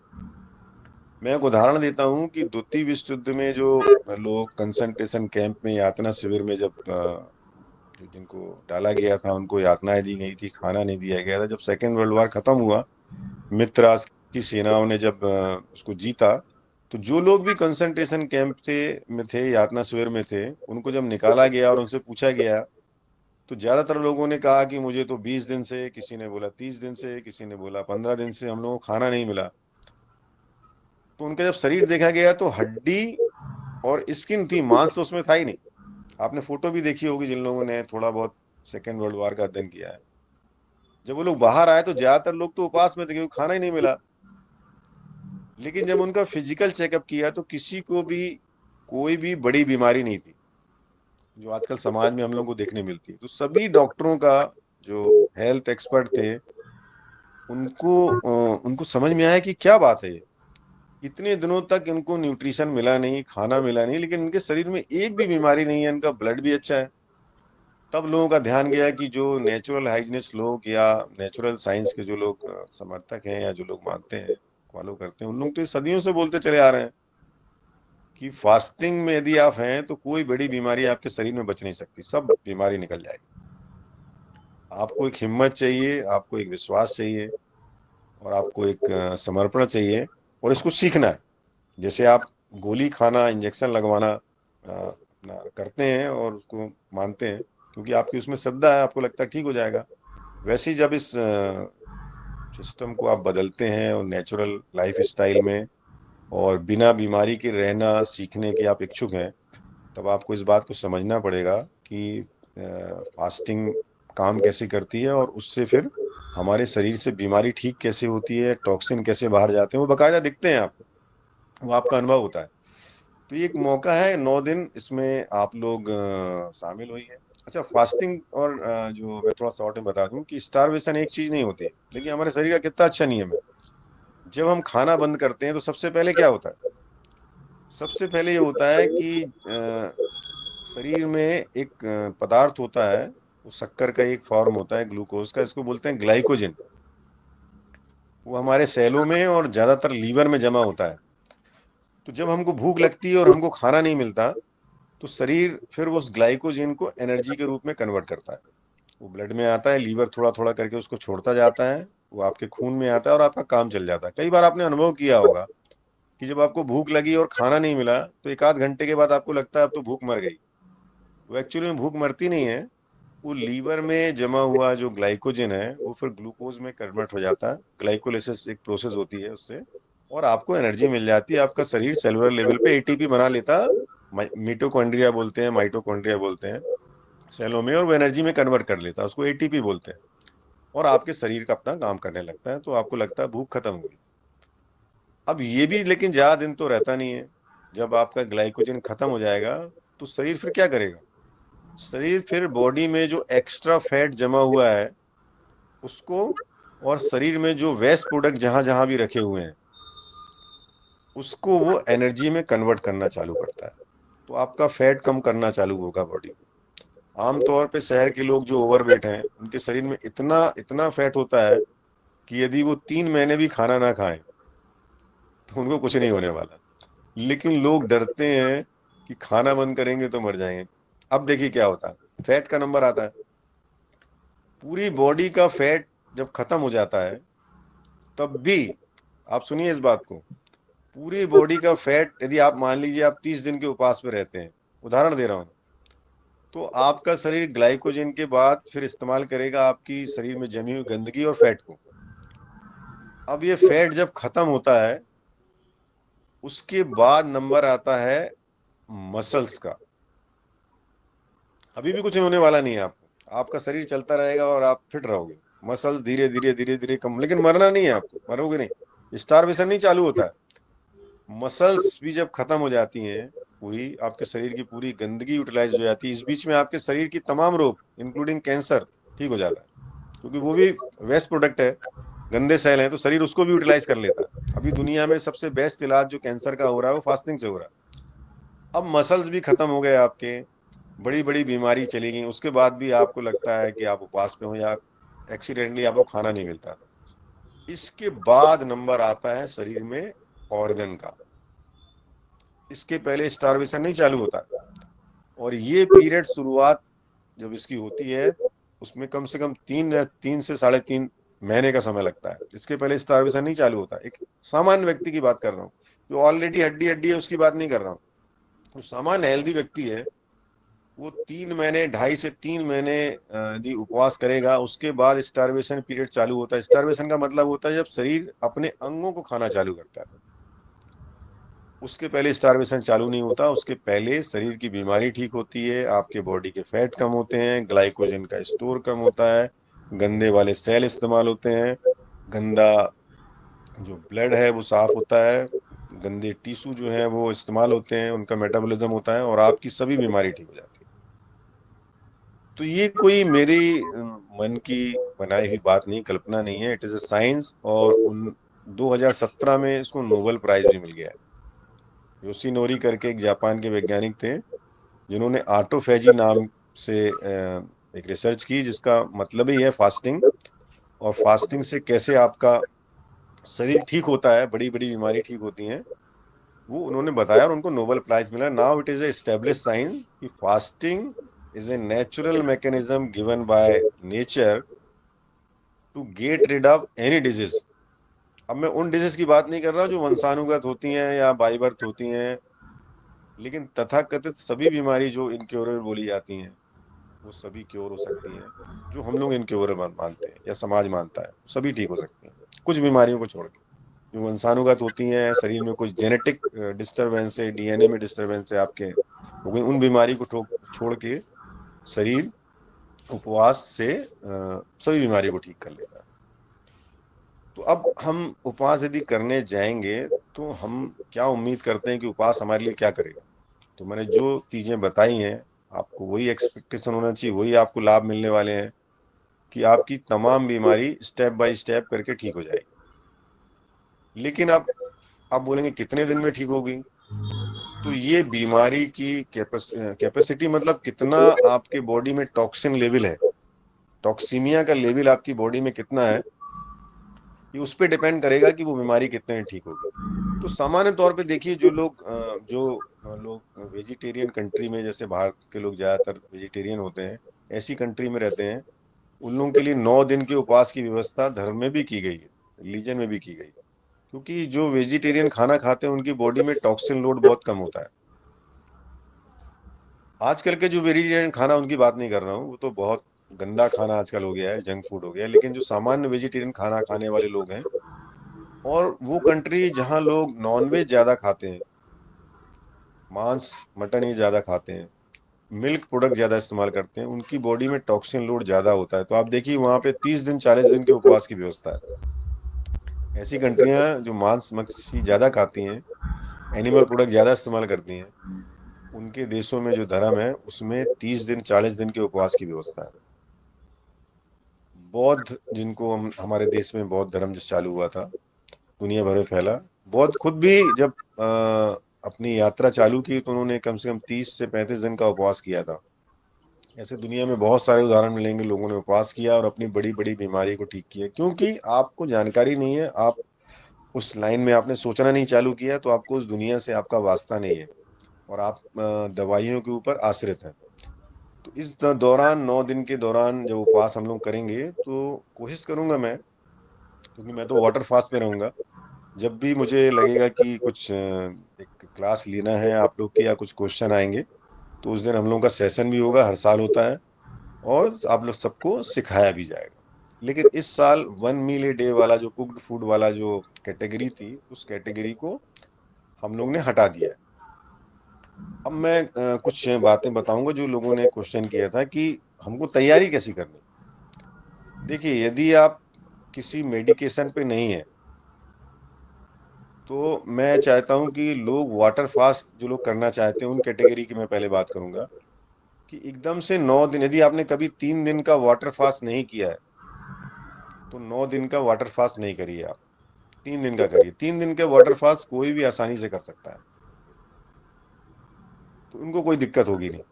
मैं एक उदाहरण देता हूँ कि द्वितीय विश्व युद्ध में जो लोग कंसंट्रेशन कैंप में, यातना शिविर में, जब जो जिनको डाला गया था उनको यातनाएं दी गई थी, खाना नहीं दिया गया था, जब सेकेंड वर्ल्ड वॉर खत्म हुआ, मित्र राष्ट्र की सेनाओं ने जब उसको जीता, तो जो लोग भी कंसंट्रेशन कैंप थे, यातना शिविर में थे, उनको जब निकाला गया और उनसे पूछा गया तो ज्यादातर लोगों ने कहा कि मुझे तो 20 दिन से, किसी ने बोला 30 दिन से, किसी ने बोला 15 दिन से हम लोगों को खाना नहीं मिला। तो उनका जब शरीर देखा गया तो हड्डी और स्किन थी, मांस तो उसमें था ही नहीं। आपने फोटो भी देखी होगी जिन लोगों ने थोड़ा बहुत सेकेंड वर्ल्ड वॉर का अध्ययन किया है। जब वो लोग बाहर आए तो ज्यादातर लोग तो उपवास में थे क्योंकि खाना ही नहीं मिला। लेकिन जब उनका फिजिकल चेकअप किया तो किसी को भी कोई भी बड़ी बीमारी नहीं थी, जो आजकल समाज में हम लोग को देखने मिलती है। तो सभी डॉक्टरों का, जो हेल्थ एक्सपर्ट थे, उनको समझ में आया कि क्या बात है ये, इतने दिनों तक इनको न्यूट्रिशन मिला नहीं, खाना मिला नहीं, लेकिन इनके शरीर में एक भी बीमारी नहीं है, इनका ब्लड भी अच्छा है। तब लोगों का ध्यान गया कि जो नेचुरल हाइजीनिस्ट लोग या नेचुरल साइंस के जो लोग समर्थक हैं या जो लोग मानते हैं, फॉलो करते हैं, उन लोग तो सदियों से बोलते चले आ रहे हैं कि फास्टिंग में यदि आप हैं तो कोई बड़ी बीमारी आपके शरीर में बच नहीं सकती, सब बीमारी निकल जाएगी। आपको एक हिम्मत चाहिए, आपको एक विश्वास चाहिए, और आपको एक समर्पण चाहिए, और इसको सीखना है। जैसे आप गोली खाना, इंजेक्शन लगवाना अपना करते हैं और उसको मानते हैं क्योंकि आपकी उसमें श्रद्धा है, आपको लगता है ठीक हो जाएगा। वैसे ही जब इस सिस्टम को आप बदलते हैं और नेचुरल लाइफ स्टाइल में और बिना बीमारी के रहना सीखने के आप इच्छुक हैं, तब आपको इस बात को समझना पड़ेगा कि फास्टिंग काम कैसे करती है और उससे फिर हमारे शरीर से बीमारी ठीक कैसे होती है, टॉक्सिन कैसे बाहर जाते हैं, वो बाकायदा दिखते हैं आपको, वो आपका अनुभव होता है। तो ये एक मौका है, 9 दिन इसमें आप लोग शामिल हुई है। अच्छा, फास्टिंग और जो मैं थोड़ा शॉर्ट में बता दूं कि स्टारवेशन एक चीज नहीं होती। देखिए हमारे शरीर का कितना अच्छा नियम है, जब हम खाना बंद करते हैं तो सबसे पहले क्या होता है? सबसे पहले ये होता है कि शरीर में एक पदार्थ होता है, वो शक्कर का एक फॉर्म होता है, ग्लूकोज का, इसको बोलते हैं ग्लाइकोजन। वो हमारे सेलों में और ज्यादातर लीवर में जमा होता है। तो जब हमको भूख लगती है और हमको खाना नहीं मिलता, तो शरीर फिर उस ग्लाइकोजन को एनर्जी के रूप में कन्वर्ट करता है। वो ब्लड में आता है, लीवर थोड़ा थोड़ा करके उसको छोड़ता जाता है, वो आपके खून में आता है और आपका काम चल जाता है। कई बार आपने अनुभव किया होगा कि जब आपको भूख लगी और खाना नहीं मिला तो एक आध घंटे के बाद आपको लगता है अब तो भूख मर गई। वो एक्चुअली में भूख मरती नहीं है, वो लीवर में जमा हुआ जो ग्लाइकोजन है वो फिर ग्लूकोज में कन्वर्ट हो जाता है। ग्लाइकोलिसिस एक प्रोसेस होती है उससे, और आपको एनर्जी मिल जाती है। आपका शरीर सेलुलर लेवल पे एटीपी बना लेता, मिटोकॉन्ड्रिया बोलते हैं, माइटोकॉन्ड्रिया बोलते हैं सेलों में, और वो एनर्जी में कन्वर्ट कर लेता है, उसको एटीपी बोलते हैं। और आपके शरीर का अपना काम करने लगता है, तो आपको लगता है भूख खत्म हो गई। अब ये भी लेकिन ज्यादा दिन तो रहता नहीं है। जब आपका ग्लाइकोजन खत्म हो जाएगा तो शरीर फिर क्या करेगा? शरीर फिर बॉडी में जो एक्स्ट्रा फैट जमा हुआ है उसको, और शरीर में जो वेस्ट प्रोडक्ट जहां जहां भी रखे हुए हैं उसको वो एनर्जी में कन्वर्ट करना चालू करता है। तो आपका फैट कम करना चालू होगा बॉडी। आमतौर पे शहर के लोग जो ओवरवेट हैं उनके शरीर में इतना इतना फैट होता है कि यदि वो 3 महीने भी खाना ना खाएं तो उनको कुछ नहीं होने वाला। लेकिन लोग डरते हैं कि खाना बंद करेंगे तो मर जाएंगे। अब देखिए क्या होता है, फैट का नंबर आता है, पूरी बॉडी का फैट जब खत्म हो जाता है तब भी, आप सुनिए इस बात को, पूरी बॉडी का फैट, यदि आप मान लीजिए आप 30 दिन के उपवास पे रहते हैं, उदाहरण दे रहा हूं, तो आपका शरीर ग्लाइकोजन के बाद फिर इस्तेमाल करेगा आपकी शरीर में जमी हुई गंदगी और फैट को। अब ये फैट जब खत्म होता है उसके बाद नंबर आता है मसल्स का। अभी भी कुछ होने वाला नहीं है आपको, आपका शरीर चलता रहेगा और आप फिट रहोगे। मसल्स धीरे धीरे धीरे धीरे कम, लेकिन मरना नहीं है आपको, मरोगे नहीं, स्टारवेशन नहीं चालू होता है। मसल्स भी जब खत्म हो जाती हैं, पूरी आपके शरीर की पूरी गंदगी यूटिलाइज हो जाती है, इस बीच में आपके शरीर की तमाम रोग इंक्लूडिंग कैंसर ठीक हो जाता है, क्योंकि वो भी वेस्ट प्रोडक्ट है, गंदे सेल हैं, तो शरीर उसको भी यूटिलाइज कर लेता है। अभी दुनिया में सबसे बेस्ट इलाज जो कैंसर का हो रहा है वो फास्टिंग से हो रहा है। अब मसल्स भी खत्म हो गए आपके, बड़ी बड़ी बीमारी चली गई, उसके बाद भी आपको लगता है कि आप उपवास पे हो या एक्सीडेंटली आपको खाना नहीं मिलता। इसके बाद नंबर आता है शरीर में ऑर्गन का। इसके पहले स्टारवेशन नहीं चालू होता, और ये पीरियड शुरुआत जब इसकी होती है उसमें कम से कम 3 से 3.5 महीने का समय लगता है। इसके पहले स्टारवेशन नहीं चालू होता। एक सामान्य व्यक्ति की बात कर रहा हूँ, जो ऑलरेडी हड्डी हड्डी है उसकी बात नहीं कर रहा हूँ। तो सामान्य हेल्दी व्यक्ति है, वो 3 महीने, 2.5 से 3 महीने यदि उपवास करेगा, उसके बाद स्टारवेशन पीरियड चालू होता है। स्टारवेशन का मतलब होता है जब शरीर अपने अंगों को खाना चालू करता है। उसके पहले स्टारवेशन चालू नहीं होता, उसके पहले शरीर की बीमारी ठीक होती है, आपके बॉडी के फैट कम होते हैं, ग्लाइकोजन का स्टोर कम होता है, गंदे वाले सेल इस्तेमाल होते हैं, गंदा जो ब्लड है वो साफ होता है, गंदे टिश्यू जो है वो इस्तेमाल होते हैं, उनका मेटाबॉलिज्म होता है, और आपकी सभी बीमारी ठीक हो जाती है। तो ये कोई मेरी मन की बनाई हुई बात नहीं, कल्पना नहीं है, इट इज अ साइंस। और 2017 में इसको नोबेल प्राइज भी मिल गया है। योशिनोरी करके एक जापान के वैज्ञानिक थे जिन्होंने ऑटोफेजी नाम से एक रिसर्च की, जिसका मतलब ही है फास्टिंग, और फास्टिंग से कैसे आपका शरीर ठीक होता है, बड़ी बड़ी बीमारी ठीक होती हैं, वो उन्होंने बताया और उनको नोबेल प्राइज मिला। Now it is establish science कि fasting is a natural mechanism given by nature to get rid of any disease. अब मैं उन डिजीज की बात नहीं कर रहा जो वंशानुगत होती हैं या बाई बर्थ होती हैं, लेकिन तथाकथित सभी बीमारी जो इनक्योरेबल बोली जाती हैं, वो सभी क्योर हो सकती हैं, जो हम लोग इनक्योरेबल मानते हैं या समाज मानता है, सभी ठीक हो सकती हैं, कुछ बीमारियों को छोड़ के। जो वंशानुगत होती हैं, शरीर में कुछ जेनेटिक डिस्टरबेंस है, डीएनए में डिस्टरबेंस है आपके, हो गई, उन बीमारी को छोड़ के शरीर उपवास से सभी बीमारी को ठीक कर लेता है। तो अब हम उपवास यदि करने जाएंगे तो हम क्या उम्मीद करते हैं कि उपवास हमारे लिए क्या करेगा। तो मैंने जो चीजें बताई हैं, आपको वही एक्सपेक्टेशन होना चाहिए, वही आपको लाभ मिलने वाले हैं कि आपकी तमाम बीमारी स्टेप बाय स्टेप करके ठीक हो जाएगी। लेकिन अब आप बोलेंगे कितने दिन में ठीक होगी, तो ये बीमारी की कैपेसिटी मतलब कितना आपके बॉडी में टॉक्सिन लेवल है, टॉक्सीमिया का लेवल आपकी बॉडी में कितना है, ये उस पर डिपेंड करेगा कि वो बीमारी कितने में ठीक होगी। तो सामान्य तौर पे देखिए, जो लोग वेजिटेरियन कंट्री में, जैसे भारत के लोग ज्यादातर वेजिटेरियन होते हैं, ऐसी कंट्री में रहते हैं, उन लोगों के लिए 9 दिन के उपवास की व्यवस्था धर्म में भी की गई है, रिलीजन में भी की गई है, क्योंकि जो वेजिटेरियन खाना खाते हैं उनकी बॉडी में टॉक्सिन लोड बहुत कम होता है। आजकल के जो वेजिटेरियन खाना, उनकी बात नहीं कर रहा हूँ, वो तो बहुत गंदा खाना आजकल हो गया है, जंक फूड हो गया है, लेकिन जो सामान्य वेजिटेरियन खाना खाने वाले लोग हैं, और वो कंट्री जहाँ लोग नॉनवेज ज्यादा खाते हैं, मांस मटन ये ज्यादा खाते हैं, मिल्क प्रोडक्ट ज्यादा इस्तेमाल करते हैं, उनकी बॉडी में टॉक्सिन लोड ज्यादा होता है। तो आप देखिए वहां पे 30 दिन 40 दिन के उपवास की व्यवस्था है। ऐसी कंट्रियां जो मांस मच्छी ज्यादा खाती हैं, एनिमल प्रोडक्ट ज्यादा इस्तेमाल करती हैं, उनके देशों में जो धर्म है उसमें 30 दिन 40 दिन के उपवास की व्यवस्था है। बौद्ध, जिनको हम, हमारे देश में बौद्ध धर्म जिस चालू हुआ था, दुनिया भर में फैला, बौद्ध खुद भी जब अपनी यात्रा चालू की तो उन्होंने कम से कम 30 से 35 दिन का उपवास किया था। ऐसे दुनिया में बहुत सारे उदाहरण मिलेंगे, लोगों ने उपवास किया और अपनी बड़ी बड़ी बीमारी को ठीक किया। क्योंकि आपको जानकारी नहीं है, आप उस लाइन में आपने सोचना नहीं चालू किया, तो आपको उस दुनिया से आपका वास्ता नहीं है, और आप दवाइयों के ऊपर आश्रित हैं। तो इस दौरान 9 दिन के दौरान जब उपवास हम लोग करेंगे, तो कोशिश करूंगा मैं, क्योंकि मैं तो वाटर फास्ट पे रहूंगा, जब भी मुझे लगेगा कि कुछ एक क्लास लेना है आप लोग की, या कुछ क्वेश्चन आएंगे, तो उस दिन हम लोगों का सेशन भी होगा, हर साल होता है, और आप लोग सबको सिखाया भी जाएगा। लेकिन इस साल 1 मील ए डे वाला, जो कुक्ड फूड वाला जो कैटेगरी थी, उस कैटेगरी को हम लोग ने हटा दिया है। अब मैं कुछ बातें बताऊंगा जो लोगों ने क्वेश्चन किया था कि हमको तैयारी कैसी करनी। देखिए, यदि आप किसी मेडिकेशन पे नहीं है, तो मैं चाहता हूं कि लोग वाटर फास्ट जो लोग करना चाहते हैं, उन कैटेगरी की मैं पहले बात करूंगा, कि एकदम से 9 दिन, यदि आपने कभी 3 दिन का वाटर फास्ट नहीं किया है, तो 9 दिन का वाटर फास्ट नहीं करिए आप, 3 दिन का करिए। 3 दिन के वाटर फास्ट कोई भी आसानी से कर सकता है, तो उनको कोई दिक्कत होगी नहीं।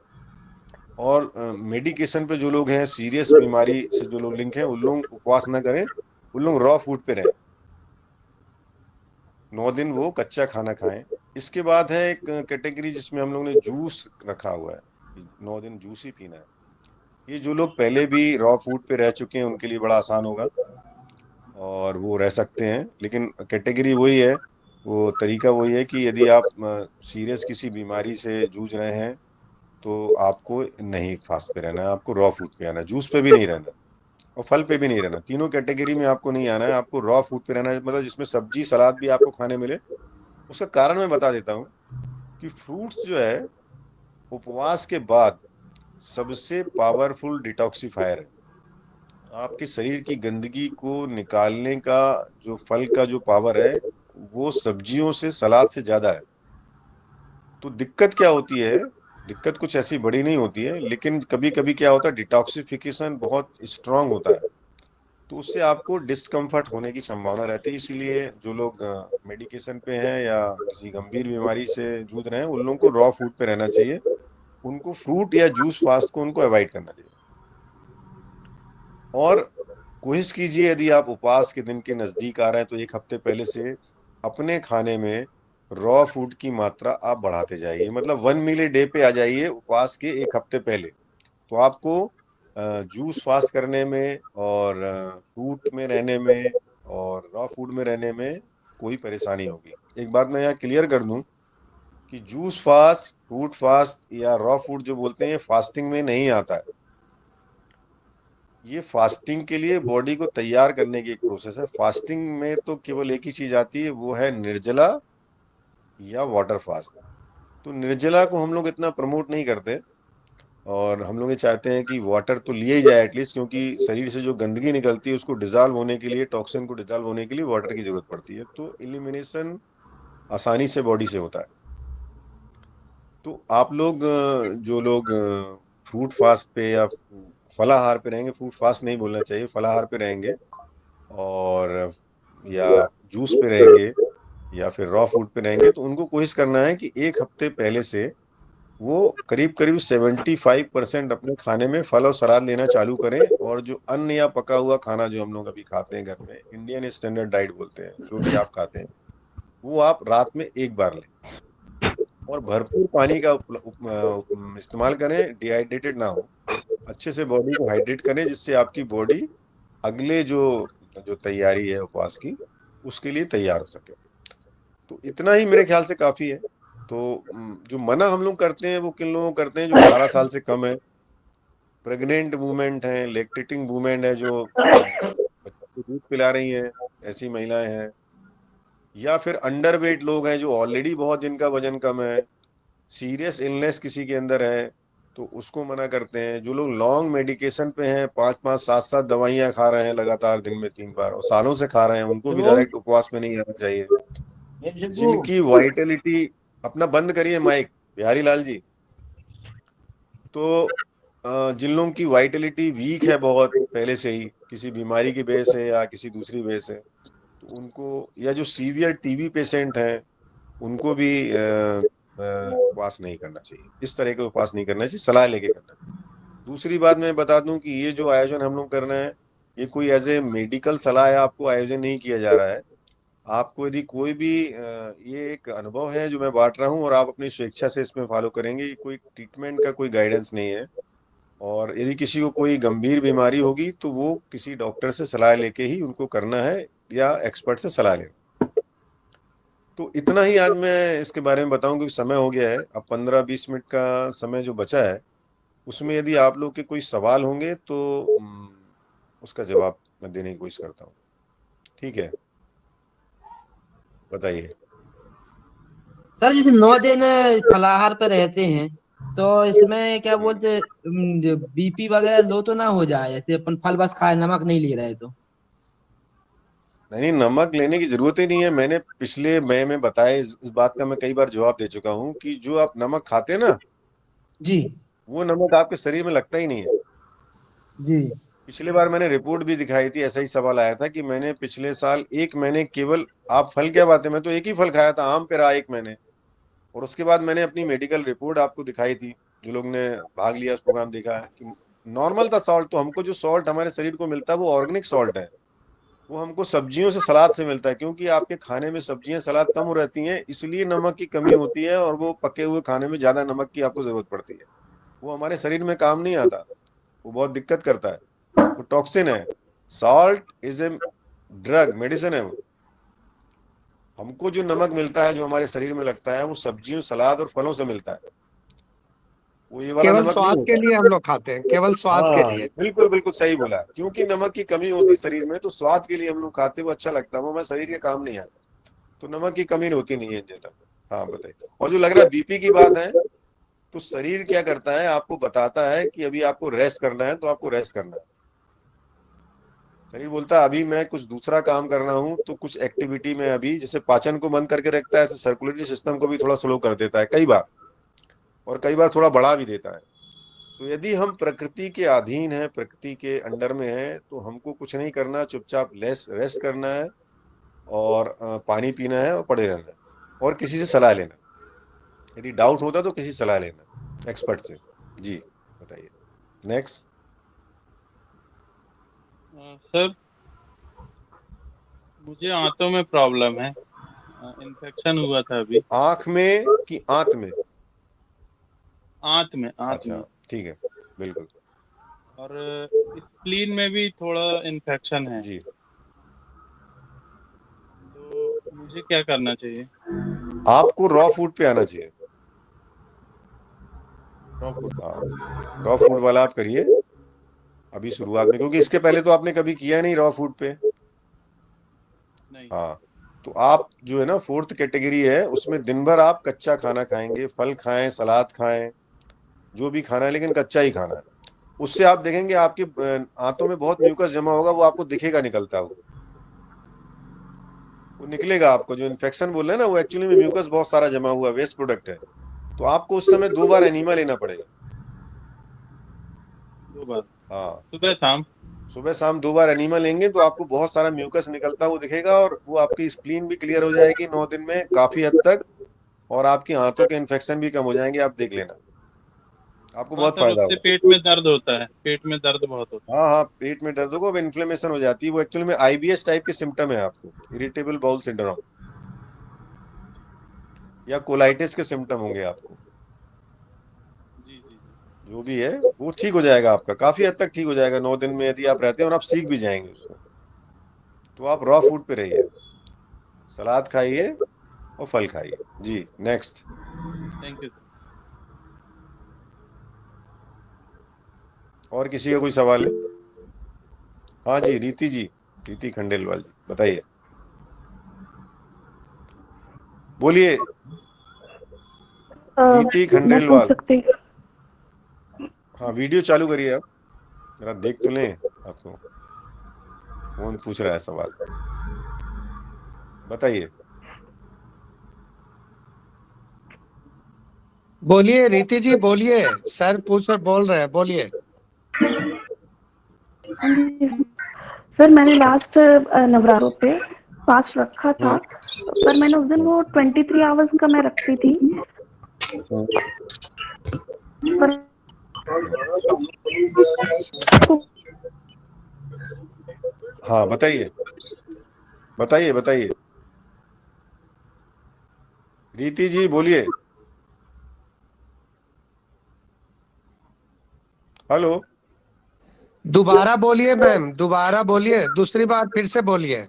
और मेडिकेशन पे जो लोग हैं, सीरियस बीमारी से जो लोग लिंक हैं, उन लोग उपवास ना करें, उन लोग रॉ फूड पे रहें, 9 दिन वो कच्चा खाना खाएं। इसके बाद है एक कैटेगरी जिसमें हम लोग ने जूस रखा हुआ है, 9 दिन जूस ही पीना है। ये जो लोग पहले भी रॉ फूड पे रह चुके हैं, उनके लिए बड़ा आसान होगा, और वो रह सकते हैं। लेकिन कैटेगरी वही है, वो तरीका वही है कि यदि आप सीरियस किसी बीमारी से जूझ रहे हैं, तो आपको नहीं फास्ट पे रहना है, आपको रॉ फूड पे आना है, जूस पे भी नहीं रहना, और फल पे भी नहीं रहना। तीनों कैटेगरी में आपको नहीं आना है, आपको रॉ फूड पे रहना है, मतलब जिसमें सब्जी सलाद भी आपको खाने मिले। उसका कारण मैं बता देता हूँ कि फ्रूट्स जो है, उपवास के बाद सबसे पावरफुल डिटॉक्सिफायर है। आपके शरीर की गंदगी को निकालने का जो फल का जो पावर है, वो सब्जियों से, सलाद से ज्यादा है। तो दिक्कत क्या होती है, दिक्कत कुछ ऐसी बड़ी नहीं होती है, लेकिन कभी कभी क्या होता है, डिटॉक्सिफिकेशन बहुत स्ट्रांग होता है, तो उससे आपको डिस्कम्फर्ट होने की संभावना रहती है। इसीलिए जो लोग मेडिकेशन पे हैं या किसी गंभीर बीमारी से जूझ रहे हैं, उन लोगों को रॉ फूड पे रहना चाहिए, उनको फ्रूट या जूस फास्ट को उनको अवॉइड करना चाहिए। और कोशिश कीजिए, यदि आप उपवास के दिन के नजदीक आ रहे हैं, तो एक हफ्ते पहले से अपने खाने में रॉ फूड की मात्रा आप बढ़ाते जाइए, मतलब 1 मील ए डे पे आ जाइए उपवास के एक हफ्ते पहले। तो आपको जूस फास्ट करने में, और फ्रूट में रहने में, और रॉ फूड में रहने में कोई परेशानी होगी। एक बात मैं यहाँ क्लियर कर दूं कि जूस फास्ट, फ्रूट फास्ट या रॉ फूड जो बोलते हैं, ये फास्टिंग में नहीं आता है। ये फास्टिंग के लिए बॉडी को तैयार करने की एक प्रोसेस है। फास्टिंग में तो केवल एक ही चीज आती है, वो है निर्जला या वाटर फास्ट। तो निर्जला को हम लोग इतना प्रमोट नहीं करते, और हम लोग ये चाहते हैं कि वाटर तो लिया ही जाए एटलीस्ट, क्योंकि शरीर से जो गंदगी निकलती है उसको डिजॉल्व होने के लिए, टॉक्सिन को डिजॉल्व होने के लिए वाटर की जरूरत पड़ती है। तो एलिमिनेशन आसानी से बॉडी से होता है। तो आप लोग जो लोग फ्रूट फास्ट पे या फलाहार पे रहेंगे, फ्रूट फास्ट नहीं बोलना चाहिए, फलाहार पे रहेंगे, और या जूस पे रहेंगे या फिर रॉ फूड पे रहेंगे, तो उनको कोशिश करना है कि एक हफ्ते पहले से वो करीब करीब 75% अपने खाने में फल और सलाद लेना चालू करें। और जो अन्न या पका हुआ खाना जो हम लोग अभी खाते हैं घर में, इंडियन स्टैंडर्ड डाइट बोलते हैं, जो भी आप खाते हैं, वो आप रात में एक बार लें। और भरपूर पानी का इस्तेमाल करें, डिहाइड्रेटेड ना हो। अच्छे से बॉडी को हाइड्रेट करें, जिससे आपकी बॉडी अगले जो जो तैयारी है उपवास की, उसके लिए तैयार हो सके। तो इतना ही मेरे ख्याल से काफी है। तो जो मना हम लोग करते हैं वो किन लोगों को करते हैं, जो 18 साल से कम है, प्रेग्नेंट वुमेन है, लेक्टेटिंग वुमेन है, जो बच्चों को दूध पिला रही हैं, ऐसी महिलाएं हैं, या फिर अंडरवेट लोग हैं जो ऑलरेडी बहुत, जिनका वजन कम है, सीरियस इलनेस किसी के अंदर है, तो उसको मना करते हैं। जो लोग लॉन्ग मेडिकेशन पे हैं, 5-5 7-7 दवाइयां खा रहे हैं लगातार दिन में 3 बार, और सालों से खा रहे हैं, उनको भी डायरेक्ट उपवास में नहीं आना चाहिए। जिनकी वाइटलिटी, अपना बंद करिए माइक बिहारी लाल जी। तो जिन लोगों की वाइटलिटी वीक है बहुत पहले से ही, किसी बीमारी की वजह से या किसी दूसरी वजह से, तो उनको, या जो सीवियर टीबी पेशेंट हैं, उनको भी उपवास नहीं करना चाहिए। इस तरह के उपवास नहीं करना चाहिए, सलाह लेके करना चाहिए। दूसरी बात मैं बता दूं कि ये जो आयोजन हम लोग कर रहे हैं, ये कोई एज ए मेडिकल सलाह है आपको आयोजन नहीं किया जा रहा है। आपको यदि कोई भी ये एक अनुभव है जो मैं बांट रहा हूँ, और आप अपनी स्वेच्छा से इसमें फॉलो करेंगे, ये कोई ट्रीटमेंट का कोई गाइडेंस नहीं है। और यदि किसी को कोई गंभीर बीमारी होगी तो वो किसी डॉक्टर से सलाह लेके ही उनको करना है, या एक्सपर्ट से सलाह लेना। तो इतना ही आज मैं इसके बारे में बताऊं, क्योंकि समय हो गया है। अब 15-20 मिनट का समय जो बचा है, उसमें यदि आप लोग के कोई सवाल होंगे तो उसका जवाब मैं देने की कोशिश करता हूँ। ठीक है, बताइए। सर जैसे 9 दिन फलाहार पे रहते हैं, तो इसमें क्या बोलते, बीपी वगैरह लो तो ना हो जाए, जैसे अपन फल बस खाए, नमक नहीं ले रहे तो? नहीं नहीं, नमक लेने की जरूरत ही नहीं है। मैंने पिछले मई में बताया, इस बात का मैं कई बार जवाब दे चुका हूँ, कि जो आप नमक खाते हैं ना, जी वो नमक आपके शरीर में लगता ही नहीं है। जी। पिछली बार मैंने रिपोर्ट भी दिखाई थी, ऐसा ही सवाल आया था कि मैंने पिछले साल 1 महीने केवल, आप फल क्या बात है, मैं तो एक ही फल खाया था, आम पे रहा 1 महीने। और उसके बाद मैंने अपनी मेडिकल रिपोर्ट आपको दिखाई थी, जो लोग ने भाग लिया उस प्रोग्राम देखा है, कि नॉर्मल था सॉल्ट। तो हमको जो सॉल्ट हमारे शरीर को मिलता है वो ऑर्गेनिक सॉल्ट है। वो हमको सब्जियों से, सलाद से मिलता है, क्योंकि आपके खाने में सब्जियां सलाद कम हो रहती हैं, इसलिए नमक की कमी होती है, और वो पके हुए खाने में ज्यादा नमक की आपको जरूरत पड़ती है। वो हमारे शरीर में काम नहीं आता, वो बहुत दिक्कत करता है, वो टॉक्सिन है। Salt is a drug, medicine है वो। हमको जो नमक मिलता है, जो हमारे शरीर में लगता है, वो सब्जियों, सलाद और फलों से मिलता है। वो ये वाला केवल नमक नहीं स्वाद के होता। लिए हम लोग खाते हैं, केवल स्वाद के हाँ, लिए। बिल्कुल बिल्कुल सही बोला, क्योंकि नमक की कमी होती शरीर में, तो स्वाद के लिए हम लोग खाते हैं, वो अच्छा लगता है, वो हमारे शरीर के काम नहीं आता। तो नमक की कमी होती नहीं है जनरल। हाँ बताइए। और जो लग रहा है बीपी की बात है, तो शरीर क्या करता है, आपको बताता है कि अभी आपको रेस्ट करना है, तो आपको रेस्ट करना है। शरीर बोलता है अभी मैं कुछ दूसरा काम कर रहा हूँ, तो कुछ एक्टिविटी में अभी, जैसे पाचन को बंद करके रखता है, ऐसे सर्कुलेटरी सिस्टम को भी थोड़ा स्लो कर देता है कई बार, और कई बार थोड़ा बढ़ा भी देता है। तो यदि हम प्रकृति के अधीन हैं, प्रकृति के अंडर में हैं, तो हमको कुछ नहीं करना, चुपचाप लेस रेस्ट करना है, और पानी पीना है, और पड़े रहना है, और किसी से सलाह लेना। यदि डाउट होता तो किसी सलाह लेना एक्सपर्ट से। जी बताइए, नेक्स्ट। सर मुझे आंतों में प्रॉब्लम है, इन्फेक्शन हुआ था अभी। आंख में कि आंत में? आंत में, आंत अच्छा, में। ठीक है, बिल्कुल। और स्प्लीन में भी थोड़ा इन्फेक्शन है, जी, तो मुझे क्या करना चाहिए? आपको रॉ फूड पे आना चाहिए। Raw food. हाँ, रॉ फूड वाला आप करिए। अभी शुरुआत में, क्योंकि इसके पहले तो आपने कभी किया नहीं रॉ फूड पे। नहीं। हाँ, तो आप जो है ना 4th कैटेगरी है, उसमें दिन भर आप कच्चा खाना खाएंगे, फल खाएं, सलाद खाएं, जो भी खाना है, लेकिन कच्चा ही खाना है। उससे आप देखेंगे आपके आंतों में बहुत म्यूकस जमा होगा, वो आपको दिखेगा निकलता हुआ, वो निकलेगा आपको। जो इन्फेक्शन बोल रहे हैं ना, वो एक्चुअली में म्यूकस बहुत सारा जमा हुआ वेस्ट प्रोडक्ट है। तो आपको उस समय 2 बार एनीमा लेना पड़ेगा। 2 बार हाँ, सुबह शाम। सुबह शाम 2 बार एनीमा लेंगे तो आपको बहुत सारा म्यूकस निकलता हुआ दिखेगा, और वो आपकी स्प्लीन भी क्लियर हो जाएगी 9 दिन में काफी हद तक, और आपकी आंतों के इन्फेक्शन भी कम हो जाएंगे। आप देख लेना, आपको हाँ बहुत सर, फायदा उससे होगा। पेट में दर्द होता है, पेट में दर्द बहुत होता हाँ हाँ, पेट में दर्द होगा, इन्फ्लेमेशन हो जाती है, वो एक्चुअली में आईबीएस टाइप के सिम्टम है आपको, इरिटेबल बाउल सिंड्रोम या कोलाइटिस के सिम्टम होंगे आपको। है। जी जी जी। जो भी है वो ठीक हो जाएगा, आपका काफी हद तक ठीक हो जाएगा 9 दिन में, यदि आप रहते हैं और आप सीख भी जाएंगे उसको। तो आप रॉ फूड पे रहिए, सलाद खाइए और फल खाइए। जी, नेक्स्ट। Thank you sir. और किसी का कोई सवाल है? हाँ जी, रीति जी, रीति खंडेलवाल जी, बताइए, बोलिए। रीति मैं पूछ खंडेलवाल। सकती हूँ? हाँ, वीडियो चालू करिए आप, जरा देख तो लें आपको। कौन पूछ रहा है सवाल, बताइए। बोलिए रीति जी, बोलिए। सर बोल रहे हैं, बोलिए। हाँ जी सर, मैंने लास्ट नवरात्रों पे फास्ट रखा था, पर मैंने उस दिन वो 23 आवर्स का मैं रखती थी, पर हाँ, बताइए बताइए बताइए, रीति जी बोलिए। हेलो। दोबारा बोलिए मैम, दोबारा बोलिए, दूसरी बार फिर से बोलिए।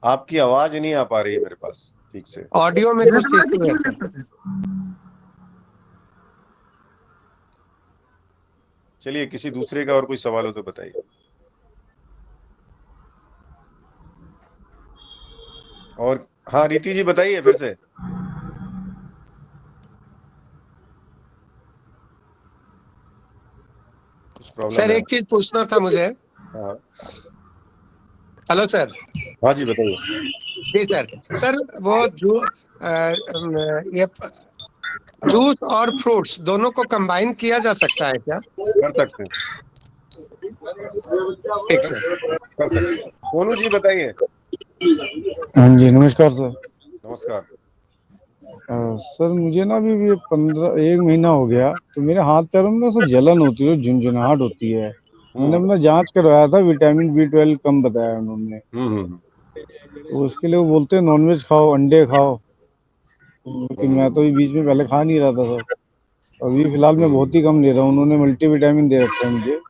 आपकी आवाज नहीं आ पा रही है मेरे पास ठीक से। ऑडियो में कुछ इशू है सर। चलिए, किसी दूसरे का और कोई सवाल हो तो बताइए। और हाँ, रीति जी बताइए फिर से। कुछ प्रॉब्लम सर है? एक चीज पूछना था मुझे। हाँ हेलो सर। हाँ जी, बताइए। जी सर। सर वो ये जूस और फ्रूट्स दोनों को कंबाइन किया जा सकता है क्या? कर सकते हैं, ठीक सर। कर सकते हैं। सोनू जी बताइए। हाँ जी, नमस्कार सर। नमस्कार। सर मुझे ना अभी ये 1 महीना हो गया, तो मेरे हाथ पैरों में ना सब जलन होती है, झुनझुनाहट होती है। मैंने अपना जांच करवाया था, विटामिन B12 कम बताया उन्होंने, हम्म। तो उसके लिए वो बोलते हैं नॉनवेज खाओ, अंडे खाओ, लेकिन मैं तो ये बीच में पहले खा नहीं रहा था सर। अभी फिलहाल मैं बहुत ही कम ले रहा हूँ, उन्होंने मल्टीविटामिन दे रखा है मुझे,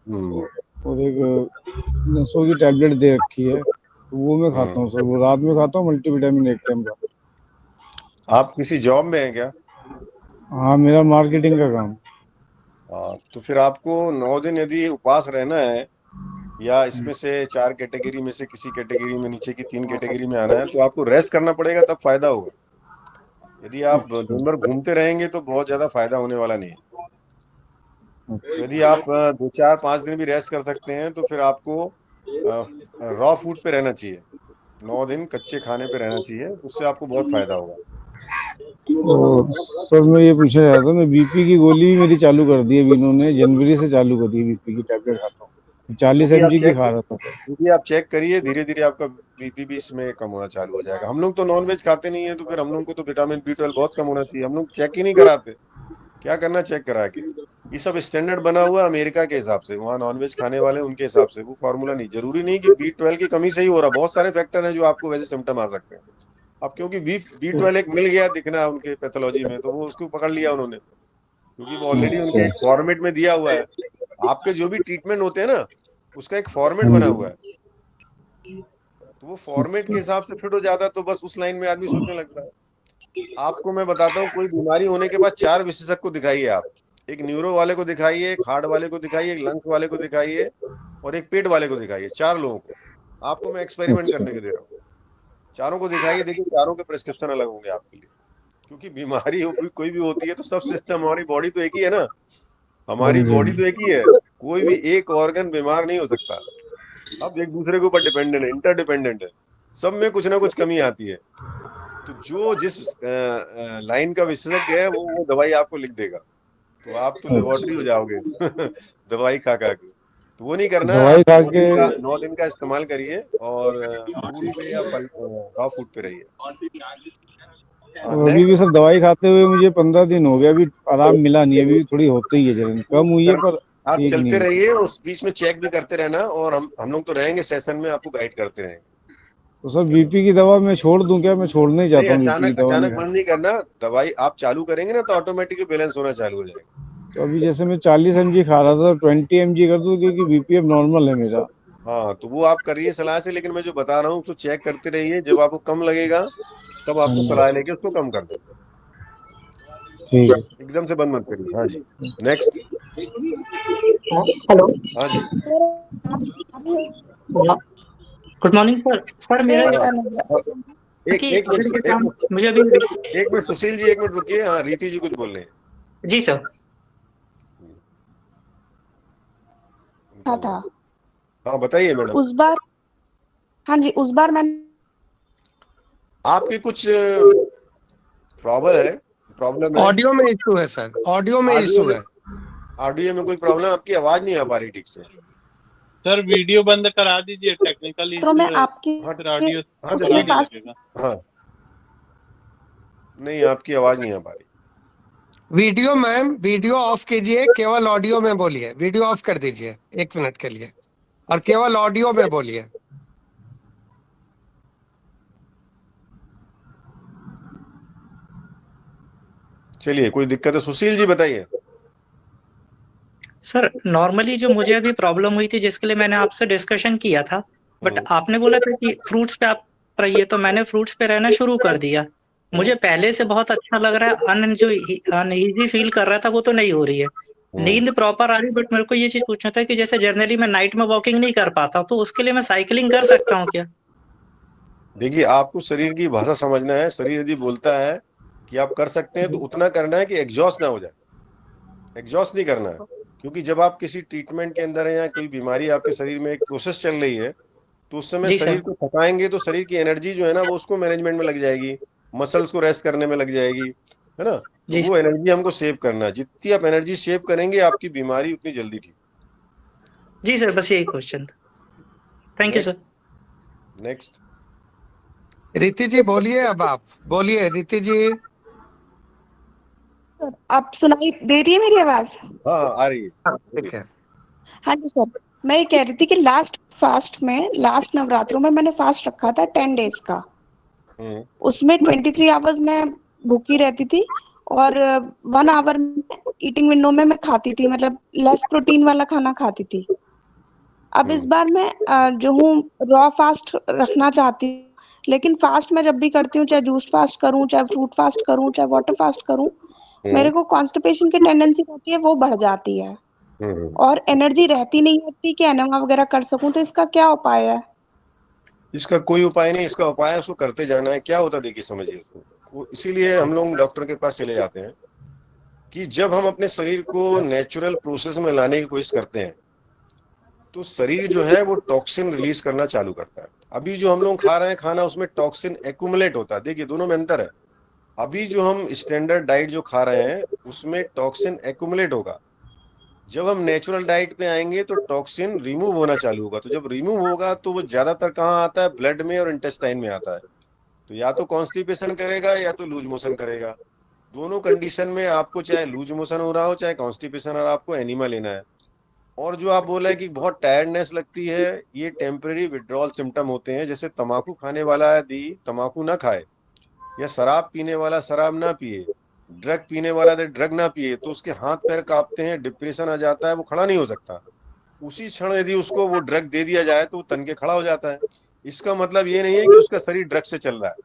हम्म और एक नसों की टैबलेट दे रखी है, तो वो मैं खाता हूँ सर, वो रात में खाता हूँ मल्टीविटामिन एक टाइम का। आप किसी जॉब में हैं क्या? हाँ, मेरा मार्केटिंग का काम। हाँ, तो फिर आपको 9 दिन यदि उपवास रहना है, या इसमें से 4 कैटेगरी में से किसी कैटेगरी में, नीचे की 3 कैटेगरी में आना है, तो आपको रेस्ट करना पड़ेगा, तब फायदा होगा। यदि आप अच्छा दिन भर घूमते रहेंगे तो बहुत ज्यादा फायदा होने वाला नहीं है। तो यदि अच्छा। आप 2 4 5 दिन भी रेस्ट कर सकते हैं, तो फिर आपको रॉ फूड पे रहना चाहिए, 9 दिन कच्चे खाने पे रहना चाहिए, उससे आपको बहुत फायदा होगा। और सर मैं ये पूछना चाह रहा था, मैं बीपी की गोली भी मेरी चालू कर दी है अभी, इन्होंने जनवरी से चालू कर दी, बीपी की टैबलेट खाता हूँ, वो 40 भी आप mg की चेक खा रहा था सर। वो भी आप चेक करिए, धीरे धीरे आपका बीपी भी इसमें कम होना चालू हो जाएगा। हम लोग तो नॉनवेज खाते नहीं है, तो फिर हम लोग को तो विटामिन B12 बहुत कम होना चाहिए, हम लोग चेक ही नहीं कराते। क्या करना चेक करा के? ये सब स्टैंडर्ड बना हुआ अमेरिका के हिसाब से, वहाँ नॉनवेज खाने वाले उनके हिसाब से, वो फॉर्मूला नहीं, जरूरी नहीं कि B12 की कमी से ही हो रहा, बहुत सारे फैक्टर हैं जो आपको वैसे सिम्टम आ सकते हैं। अब क्योंकि B12 एक मिल गया दिखना उनके पैथोलॉजी में, तो वो उसको पकड़ लिया उन्होंने, क्योंकि वो ऑलरेडी उनके अच्छा। एक फॉर्मेट में दिया हुआ है। आपके जो भी ट्रीटमेंट होते हैं ना, उसका एक फॉर्मेट हाँ बना जी। हुआ है, तो वो फॉर्मेट के अच्छा। हिसाब से फिट हो जाता है, तो बस उस लाइन में आदमी सोचने लगता है। आपको मैं बताता हूँ, कोई बीमारी होने के बाद 4 विशेषज्ञ को दिखाइए आप। एक न्यूरो वाले को दिखाइए, एक हार्ट वाले को दिखाइए, एक लंग्स वाले को दिखाइए और एक पेट वाले को दिखाइए। 4 लोगों को आपको मैं एक्सपेरिमेंट अच्छा करने के दे रहा हूँ। चारों को दिखाइए, देखिए चारों के प्रिस्क्रिप्शन अलग होंगे आपके लिए। क्योंकि बीमारी कोई भी होती है तो सब सिस्टम, हमारी बॉडी तो एक ही है ना, हाँ हमारी जी हाँ बॉडी जी। तो एक ही है। कोई भी एक ऑर्गन बीमार नहीं हो सकता। अब एक दूसरे के ऊपर डिपेंडेंट है, इंटरडिपेंडेंट है, सब में कुछ ना कुछ कमी आती है। तो जो जिस लाइन का विशेषज्ञ है वो दवाई आपको लिख देगा, तो आप तो लेबोरेटरी हो अच्छा जाओगे दवाई खा खा के। तो वो नहीं करना है, दवाई आप खा के 9 दिन का इस्तेमाल करिए और फ्रूट पे या फल रॉ फूड पे रहिए। हाँ, अभी भी नेक्स्ट। सर दवाई खाते हुए मुझे 15 दिन हो गया, अभी आराम मिला नहीं, अभी थोड़ी होती ही है, जलन कम हुई है पर आप ठीक नहीं चलते होती। रहिए, उस बीच में चेक भी करते रहना, और हम लोग तो रहेंगे सेशन में, आपको गाइड करते रहेंगे। तो सर चलो, बीपी की दवा मैं छोड़ दूं क्या? मैं छोड़ना ही नहीं, चाहता हूँ बीपी की अचानक दवा नहीं अचानक खानी। बंद नहीं करना। दवाई आप चालू करेंगे ना तो ऑटोमेटिक बैलेंस होना चालू हो जाएगा। तो अभी जैसे मैं 40 mg खा रहा था, 20 mg कर दूं क्योंकि बीपी अब नॉर्मल है मेरा। हाँ, तो वो आप करिए सलाह से, लेकिन मैं जो बता रहा हूँ उसको चेक करते रहिए। जब आपको कम लगेगा तब हाँ आपको जी सलाह लेके उसको कम कर दो, ठीक है। एकदम से बंद मत करिए। हाँ जी, नेक्स्ट। हेलो। हाँ जी। Good morning sir. सर मेरा हाँ, हाँ, एक कि एक अगर मिनट, ये काम मुझे अभी। एक मिनट सुशील जी, एक मिनट रुकिए। हाँ, रीति जी कुछ बोल रहे हैं। जी सर। उनका था वॉइस। हाँ, बताइए मैडम। उस बार। हाँ जी, उस बार मैंने आपकी कुछ प्रॉब्लम है? ऑडियो में इशू है सर, ऑडियो में ऑडियो इशू में है। ऑडियो में कोई प्रॉब्लम? आपकी आवाज नहीं आ पा रही ठीक से। सर वीडियो बंद करा दीजिए, टेक्निकल तो इश्यू मैं है, आपकी हाँ, फिर ऑडियो हाँ, उसमें चलाने जल्दी। फास्ट लगेगा। हाँ, नहीं, आपकी आवाज नहीं आ पा रही। वीडियो मैम, वीडियो ऑफ कीजिए, केवल ऑडियो में बोलिए। वीडियो ऑफ कर दीजिए 1 मिनट के लिए और केवल ऑडियो में बोलिए। चलिए, कोई दिक्कत है? सुशील जी बताइए। सर नॉर्मली जो मुझे अभी प्रॉब्लम हुई थी जिसके लिए मैंने आपसे डिस्कशन किया था, बट आपने बोला था कि फ्रूट्स पे आप रहिए, तो मैंने फ्रूट्स पे रहना शुरू कर दिया। मुझे पहले से बहुत अच्छा लग रहा है, जो अनईजी फील कर रहा था वो तो नहीं हो रही है। नींद प्रॉपर आ रही, बट मेरे को ये चीज पूछना था कि जैसे जनरली मैं नाइट में वॉकिंग नहीं कर पाता, तो उसके लिए मैं साइकिलिंग कर सकता हूँ क्या? देखिए, आपको शरीर की भाषा समझना है। शरीर यदि बोलता है कि आप कर सकते हैं तो उतना करना है कि एग्जॉस्ट ना हो जाए। एग्जॉस्ट नहीं करना है, क्योंकि जब आप किसी ट्रीटमेंट के अंदर है या कोई बीमारी आपके शरीर में एक प्रोसेस चल रही है, तो उस समय जी शरीर सर। को थकाएंगे तो शरीर की एनर्जी जो है ना वो उसको मैनेजमेंट में लग जाएगी, मसल्स को रेस्ट करने में लग जाएगी, है ना। तो जी वो एनर्जी हमको सेव करना है। जितनी आप एनर्जी सेव करेंगे आपकी बीमारी उतनी जल्दी ठीक। जी सर, बस यही क्वेश्चन था। Thank you sir. Next. Next. रीति जी बोलिए, अब आप बोलिए रीति जी। आप सुनाई दे रही है मेरी आवाज? हाँ, आ रही है। हाँ, ठीक है। हाँ जी सर, मैं ये कह रही थी कि लास्ट नवरात्रों में मैंने फास्ट रखा था 10 डेज का। हम्म। उसमें 23 आवर्स मैं भूखी रहती थी और 1 आवर ईटिंग विंडो में मैं खाती थी, मतलब लेस प्रोटीन वाला खाना खाती थी। अब इस बार मैं जो हूँ रॉ फास्ट रखना चाहती हूँ, लेकिन फास्ट मैं जब भी करती हूँ, चाहे जूस फास्ट करूँ, चाहे फ्रूट फास्ट करूँ, चाहे वाटर फास्ट करूँ, मेरे को कॉन्स्टिपेशन की टेंडेंसी होती है, वो बढ़ जाती है हम्म। और एनर्जी रहती नहीं होती कि एनेमा वगैरह कर सकूं। तो इसका क्या उपाय है? इसका कोई उपाय नहीं। इसका उपाय है उसको करते जाना है। क्या होता है देखिए, समझिए उसको। वो इसीलिए हम लोग डॉक्टर के पास चले जाते हैं कि जब हम अपने शरीर को नेचुरल प्रोसेस में लाने की कोशिश करते हैं तो शरीर जो है वो टॉक्सिन रिलीज करना चालू करता है। अभी जो हम लोग खा रहे हैं खाना, उसमें टॉक्सिन एक्यूमुलेट होता है। देखिए, दोनों में अंतर है। अभी जो हम स्टैंडर्ड डाइट जो खा रहे हैं उसमें टॉक्सिन एक्यूमुलेट होगा। जब हम नेचुरल डाइट पे आएंगे तो टॉक्सिन रिमूव होना चालू होगा। तो जब रिमूव होगा तो वो ज्यादातर कहाँ आता है? ब्लड में और इंटेस्टाइन में आता है। तो या तो कॉन्स्टिपेशन करेगा या तो लूज मोशन करेगा। दोनों कंडीशन में आपको चाहे लूज मोशन हो रहा हो चाहे कॉन्स्टिपेशन हो रहा हो, आपको एनिमा लेना है। और जो आप बोला है कि बहुत टायर्डनेस लगती है, ये टेम्परेरी विड्रॉल सिम्टम होते हैं। जैसे तंबाकू खाने वाला यदि तंबाकू ना खाए या शराब पीने वाला शराब ना पिए, ड्रग पीने वाला यदि ड्रग ना पिए, तो उसके हाथ पैर कांपते हैं, डिप्रेशन आ जाता है, वो खड़ा नहीं हो सकता। उसी क्षण यदि उसको वो ड्रग दे दिया जाए तो वो तन के खड़ा हो जाता है। इसका मतलब ये नहीं है कि उसका शरीर ड्रग से चल रहा है।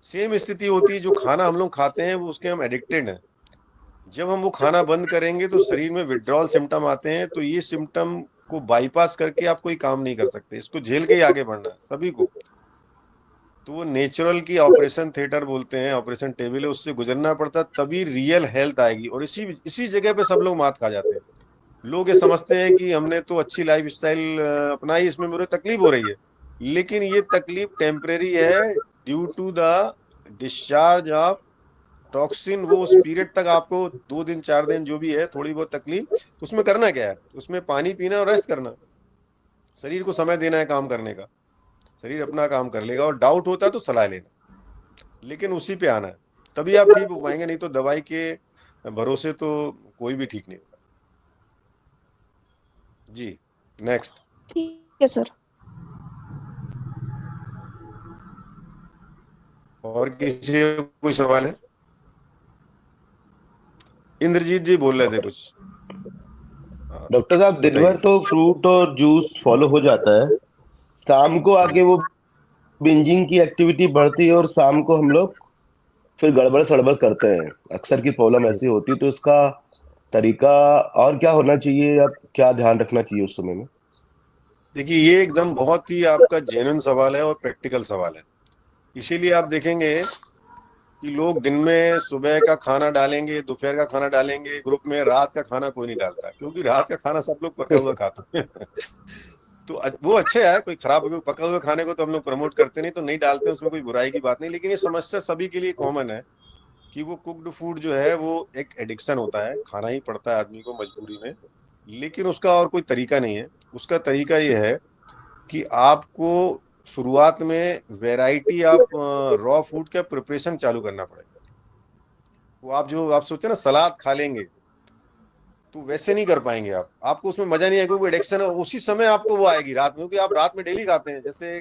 सेम स्थिति होती है, जो खाना हम लोग खाते हैं वो उसके हम एडिक्टेड हैं। जब हम वो खाना बंद करेंगे तो शरीर में विड्रॉल सिम्टम आते हैं, तो ये सिम्टम को बाईपास करके आप कोई काम नहीं कर सकते, इसको झेल के ही आगे बढ़ना है सभी को। तो वो नेचुरल की ऑपरेशन थिएटर बोलते हैं, ऑपरेशन टेबल है, उससे गुजरना पड़ता, तभी रियल हेल्थ आएगी। और इसी जगह पे सब लोग मात खा जाते हैं। लोग ये समझते हैं कि हमने तो अच्छी लाइफ स्टाइल अपनाई, इसमें मुझे तकलीफ हो रही है, लेकिन ये तकलीफ टेम्परेरी है due to the discharge of toxin. वो उस पीरियड तक आपको 2 दिन 4 दिन जो भी है थोड़ी बहुत तकलीफ, उसमें करना क्या है, उसमें पानी पीना और रेस्ट करना, शरीर को समय देना है काम करने का, शरीर अपना काम कर लेगा। और डाउट होता है तो सलाह लेना, लेकिन उसी पे आना है, तभी आप ठीक हो पाएंगे, नहीं तो दवाई के भरोसे तो कोई भी ठीक नहीं होगा। जी नेक्स्ट। ठीक है सर। और किसी का कोई सवाल है? इंद्रजीत जी बोल रहे थे कुछ। डॉक्टर साहब दिन भर तो फ्रूट और जूस फॉलो हो जाता है, शाम को आके वो बिंजिंग की एक्टिविटी बढ़ती है और शाम को हम लोग फिर गड़बड़ सड़बड़ करते हैं, अक्सर की प्रॉब्लम ऐसी होती है। तो इसका तरीका और क्या होना चाहिए, अब क्या ध्यान रखना चाहिए उस समय में? देखिए, ये एकदम बहुत ही आपका जेन्युइन सवाल है और प्रैक्टिकल सवाल है। इसीलिए आप देखेंगे कि लोग दिन में सुबह का खाना डालेंगे, दोपहर का खाना डालेंगे ग्रुप में, रात का खाना कोई नहीं डालता, क्योंकि रात का खाना सब लोग पका हुआ खाते हैं। तो वो अच्छे है, कोई खराब पका हुए खाने को तो हम लोग प्रमोट करते नहीं, तो नहीं डालते, उसमें कोई बुराई की बात नहीं। लेकिन ये समस्या सभी के लिए कॉमन है कि वो कुक्ड फूड जो है वो एक एडिक्शन होता है, खाना ही पड़ता है आदमी को मजबूरी में, लेकिन उसका और कोई तरीका नहीं है। उसका तरीका ये है कि आपको शुरुआत में वैरायटी ऑफ रॉ फूड का प्रिपरेशन चालू करना पड़ेगा। वो आप सोचे ना सलाद खा लेंगे, तो वैसे नहीं कर पाएंगे आप, आपको उसमें मजा नहीं आएगा, वो एडिक्शन है। उसी समय आपको वो आएगी रात में, क्योंकि आप रात में डेली खाते हैं। जैसे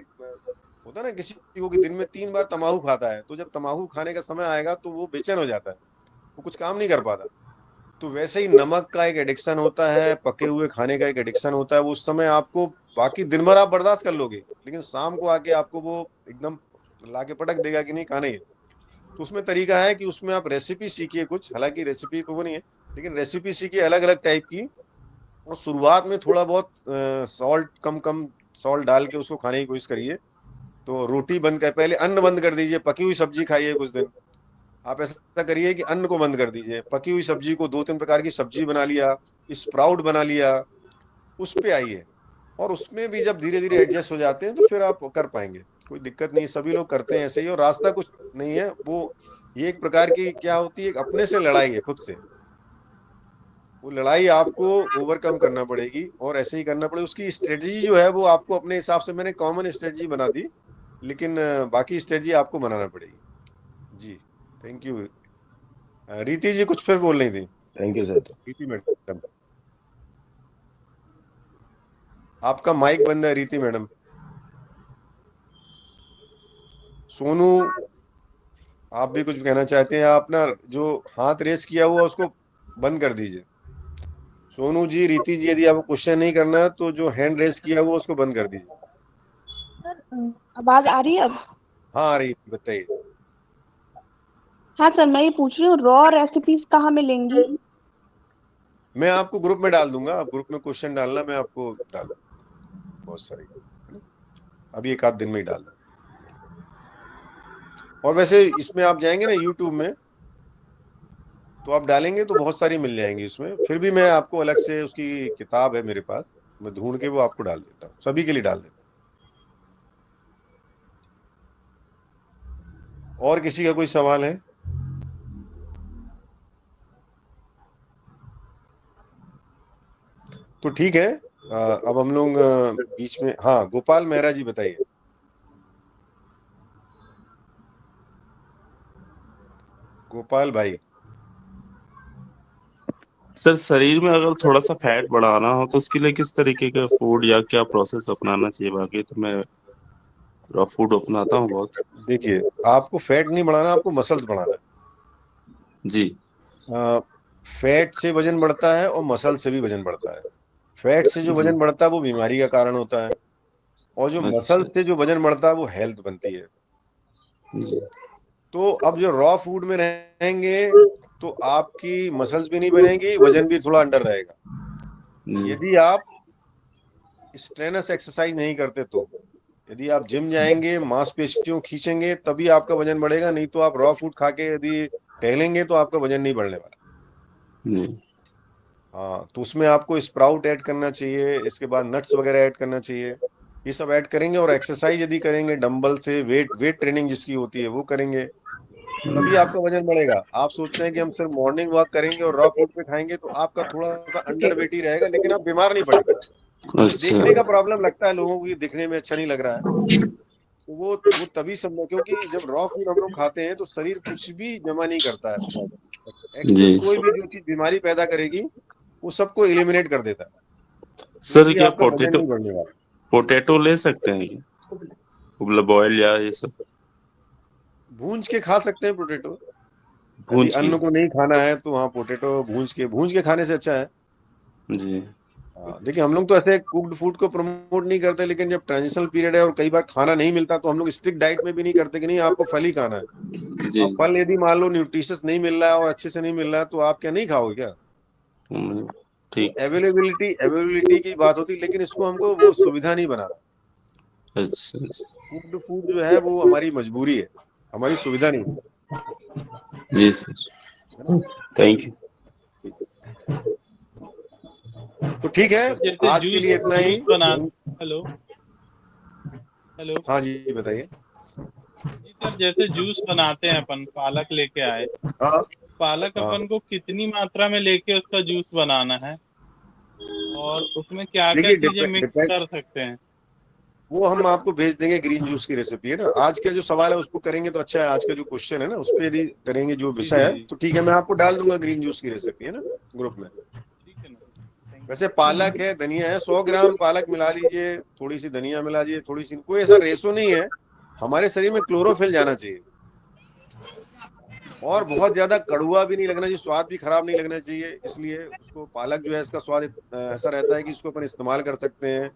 होता है ना किसी को कि दिन में 3 बार तम्बाकू खाता है, तो जब तम्बाकू खाने का समय आएगा तो वो बेचैन हो जाता है, वो कुछ काम नहीं कर पाता। तो वैसे ही नमक का एक एडिक्शन होता है, पके हुए खाने का एक एडिक्शन होता है। वो उस समय आपको, बाकी दिन भर आप बर्दाश्त कर लोगे, लेकिन शाम को आके आपको वो एकदम लाके पटक देगा कि नहीं खाना ही है। तो उसमें तरीका है कि उसमें आप रेसिपी सीखिए कुछ, हालांकि रेसिपी तो वो नहीं है, लेकिन रेसिपी सीखिए अलग अलग टाइप की, और शुरुआत में थोड़ा बहुत सॉल्ट कम सॉल्ट डाल के उसको खाने की कोशिश करिए। तो रोटी बंद कर, पहले अन्न बंद कर दीजिए, पकी हुई सब्जी खाइए कुछ दिन। आप ऐसा करिए कि अन्न को बंद कर दीजिए, पकी हुई सब्जी को 2-3 प्रकार की सब्जी बना लिया, स्प्राउट बना लिया, उस पे आइए। और उसमें भी जब धीरे धीरे एडजस्ट हो जाते हैं तो फिर आप कर पाएंगे, कोई दिक्कत नहीं, सभी लोग करते हैं ऐसे ही, और रास्ता कुछ नहीं है। वो ये एक प्रकार की क्या होती है, अपने से लड़ाई है, खुद से। वो लड़ाई आपको ओवरकम करना पड़ेगी और ऐसे ही करना पड़ेगा। उसकी स्ट्रेटजी जो है वो आपको अपने हिसाब से, मैंने कॉमन स्ट्रेटजी बना दी, लेकिन बाकी स्ट्रेटजी आपको बनाना पड़ेगी। जी थैंक यू। रीति जी कुछ फिर बोल रही थी। Thank you sir. रीति मैडम, आपका माइक बंद है रीति मैडम। सोनू, आप भी कुछ कहना चाहते हैं? आप ना जो हाथ रेस किया हुआ उसको बंद कर दीजिए। सोनू जी, रीति जी, यदि आपको क्वेश्चन नहीं करना है तो जो हैंड रेस किया हुआ उसको बंद कर दीजिए। सर आवाज आ रही है अब? हाँ आ रही, बताइए। हाँ सर, मैं ये पूछ रही हूँ रॉ रेसिपीज कहाँ मिलेंगी? मैं आपको ग्रुप में डाल दूंगा, आप ग्रुप में क्वेश्चन डालना, मैं आपको डाल दूंगा बहुत सारी, अभी 1 आध दिन में ही डाल दूंगा। और वैसे इसमें आप जाएंगे ना यूट्यूब में, तो आप डालेंगे तो बहुत सारी मिल जाएंगी उसमें। फिर भी मैं आपको अलग से, उसकी किताब है मेरे पास, मैं ढूंढ के वो आपको डाल देता हूँ, सभी के लिए डाल देता हूँ। और किसी का कोई सवाल है? तो ठीक है, अब हम लोग बीच में, हाँ गोपाल मेहरा जी बताइए। गोपाल भाई। सर शरीर में अगर थोड़ा सा फैट बढ़ाना हो तो उसके लिए किस तरीके का फूड या क्या प्रोसेस अपनाना चाहिए? बाकी तो मैं रॉ फूड अपनाता हूँ बहुत। देखिए, आपको फैट नहीं बढ़ाना, आपको मसल्स बढ़ाना है जी। फैट से वजन बढ़ता है और मसल से भी वजन बढ़ता है। फैट से जो जी। वजन बढ़ता है वो बीमारी का कारण होता है, और जो अच्छा मसल से जो वजन बढ़ता है वो हेल्थ बनती है। जी। तो अब जो रॉ फूड में रहेंगे तो आपकी मसल्स भी नहीं बनेगी, वजन भी थोड़ा अंडर रहेगा। यदि आप स्ट्रेनस एक्सरसाइज नहीं करते तो, यदि आप जिम जाएंगे, मांसपेशियों खींचेंगे, तभी आपका वजन बढ़ेगा, नहीं तो आप रॉ फूड खा के यदि टहलेंगे तो आपका वजन नहीं बढ़ने वाला। हाँ, तो उसमें आपको स्प्राउट ऐड करना चाहिए, इसके बाद नट्स वगैरह ऐड करना चाहिए। ये सब ऐड करेंगे और एक्सरसाइज यदि करेंगे डंबल से, वेट ट्रेनिंग जिसकी होती है वो करेंगे, तभी आपका वजन बढ़ेगा। आप सोचते हैं कि हम सिर्फ मॉर्निंग वॉक करेंगे और रॉ फूड पे खाएंगे तो आपका थोड़ा सा अंडर वेट ही रहेगा, लेकिन आप बीमार नहीं पड़ेंगे। देखने का प्रॉब्लम लगता है लोगों को, ये दिखने में अच्छा नहीं लग रहा है, तो वो तभी संभव, क्योंकि जब रॉ फूड हम लोग खाते हैं तो शरीर कुछ भी जमा नहीं करता है। एक्सेस कोई भी जो चीज बीमारी पैदा करेगी वो सबको एलिमिनेट कर देता है। सर इसलिए क्या आपका वजन नहीं बढ़ने वाला। पोटैटो ले सकते हैं क्या? बॉयल या ये सब भूंज के खा सकते हैं पोटैटो, यदि भूंज के? अन्न को नहीं खाना है तो हाँ, पोटैटो भूंज के खाने से अच्छा है। जी देखिए, हम लोग तो ऐसे कुक्ड फूड को प्रमोट नहीं करते, लेकिन जब ट्रांजिशनल पीरियड है और कई बार खाना नहीं मिलता तो हम लोग स्ट्रिक्ट डाइट में भी नहीं करते कि नहीं आपको फल ही खाना है। जी अब फल यदि मान लो न्यूट्रिशियस नहीं मिल रहा है और अच्छे से नहीं मिल रहा है तो आप क्या नहीं खाओगे क्या? ठीक। अवेलेबिलिटी की बात होती है, लेकिन इसको हमको वो सुविधा नहीं बनाना। अच्छा कुक्ड फूड जो है वो हमारी मजबूरी है, हमारी सुविधा नहीं है। जी सर, थैंक यू। तो ठीक है, जैसे आज के लिए इतना ही। हेलो हेलो हाँ जी, बताइए। जी सर, जैसे जूस बनाते हैं अपन, पालक लेके आए, हाँ पालक हाँ। अपन को कितनी मात्रा में लेके उसका जूस बनाना है और उसमें क्या क्या देखिए, चीजें मिक्स कर सकते हैं? वो हम आपको भेज देंगे, ग्रीन जूस की रेसिपी है ना। आज का जो सवाल है उसको करेंगे तो अच्छा है, आज का जो क्वेश्चन है ना उस पर यदि करेंगे जो विषय है तो ठीक है, मैं आपको डाल दूंगा ग्रीन जूस की रेसिपी, है ना, ग्रुप में। ठीक है ना? वैसे पालक है, धनिया है, 100 ग्राम पालक मिला लीजिए, थोड़ी सी धनिया मिला लीजिए, थोड़ी सी, कोई ऐसा रेशो नहीं है। हमारे शरीर में क्लोरोफिल जाना चाहिए और बहुत ज्यादा कड़वा भी नहीं लगना चाहिए, स्वाद भी खराब नहीं लगना चाहिए, इसलिए उसको पालक जो है इसका स्वाद ऐसा रहता है कि इसको अपन इस्तेमाल कर सकते हैं।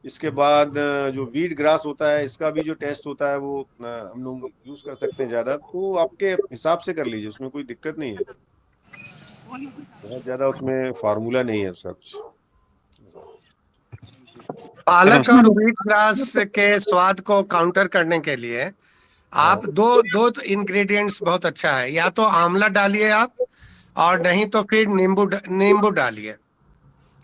इसके बाद जो वीट ग्रास होता है इसका भी जो टेस्ट होता है वो हम लोग यूज कर सकते हैं ज्यादा, तो आपके हिसाब से कर लीजिए, उसमें कोई दिक्कत नहीं है, बहुत ज्यादा उसमें फार्मूला नहीं है उसका कुछ। पालक और व्हीट ग्रास के स्वाद को काउंटर करने के लिए आप दो इंग्रेडिएंट्स बहुत अच्छा है, या तो आंवला डालिए आप, और नहीं तो फिर नींबू डालिए।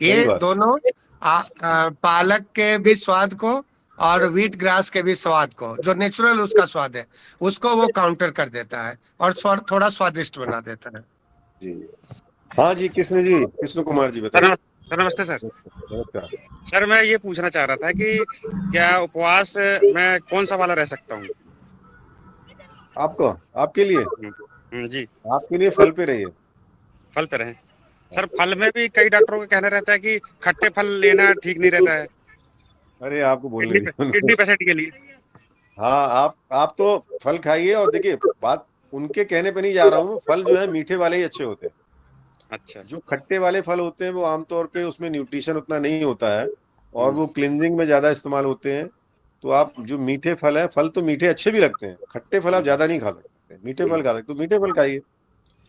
ये दोनों पालक के भी स्वाद को और व्हीट ग्रास के भी स्वाद को, जो नेचुरल उसका स्वाद है, उसको वो काउंटर कर देता है और थोड़ा स्वादिष्ट बना देता है। जी हाँ जी, कृष्ण कुमार जी बताइए। सर नमस्ते सर। नमस्कार सर मैं ये पूछना चाह रहा था कि क्या उपवास में कौन सा वाला रह सकता हूँ? आपको, आपके लिए जी, आपके लिए फल पे रहिए। फल पे रहें। सर फल में भी कई डॉक्टरों का कहना रहता है कि खट्टे फल लेना ठीक नहीं रहता है अरे आपको बोलने किडनी पेशेंट के लिए। हाँ, आप तो फल खाइए, और देखिए बात उनके कहने पे नहीं जा रहा हूँ, फल जो है मीठे वाले ही अच्छे होते हैं। अच्छा। जो खट्टे वाले फल होते हैं वो आमतौर पे उसमें न्यूट्रिशन उतना नहीं होता है और वो क्लिनजिंग में ज्यादा इस्तेमाल होते हैं। तो आप जो मीठे फल है, फल तो मीठे अच्छे भी लगते हैं, खट्टे फल आप ज्यादा नहीं खा सकते, मीठे फल खा सकते तो मीठे फल खाइए।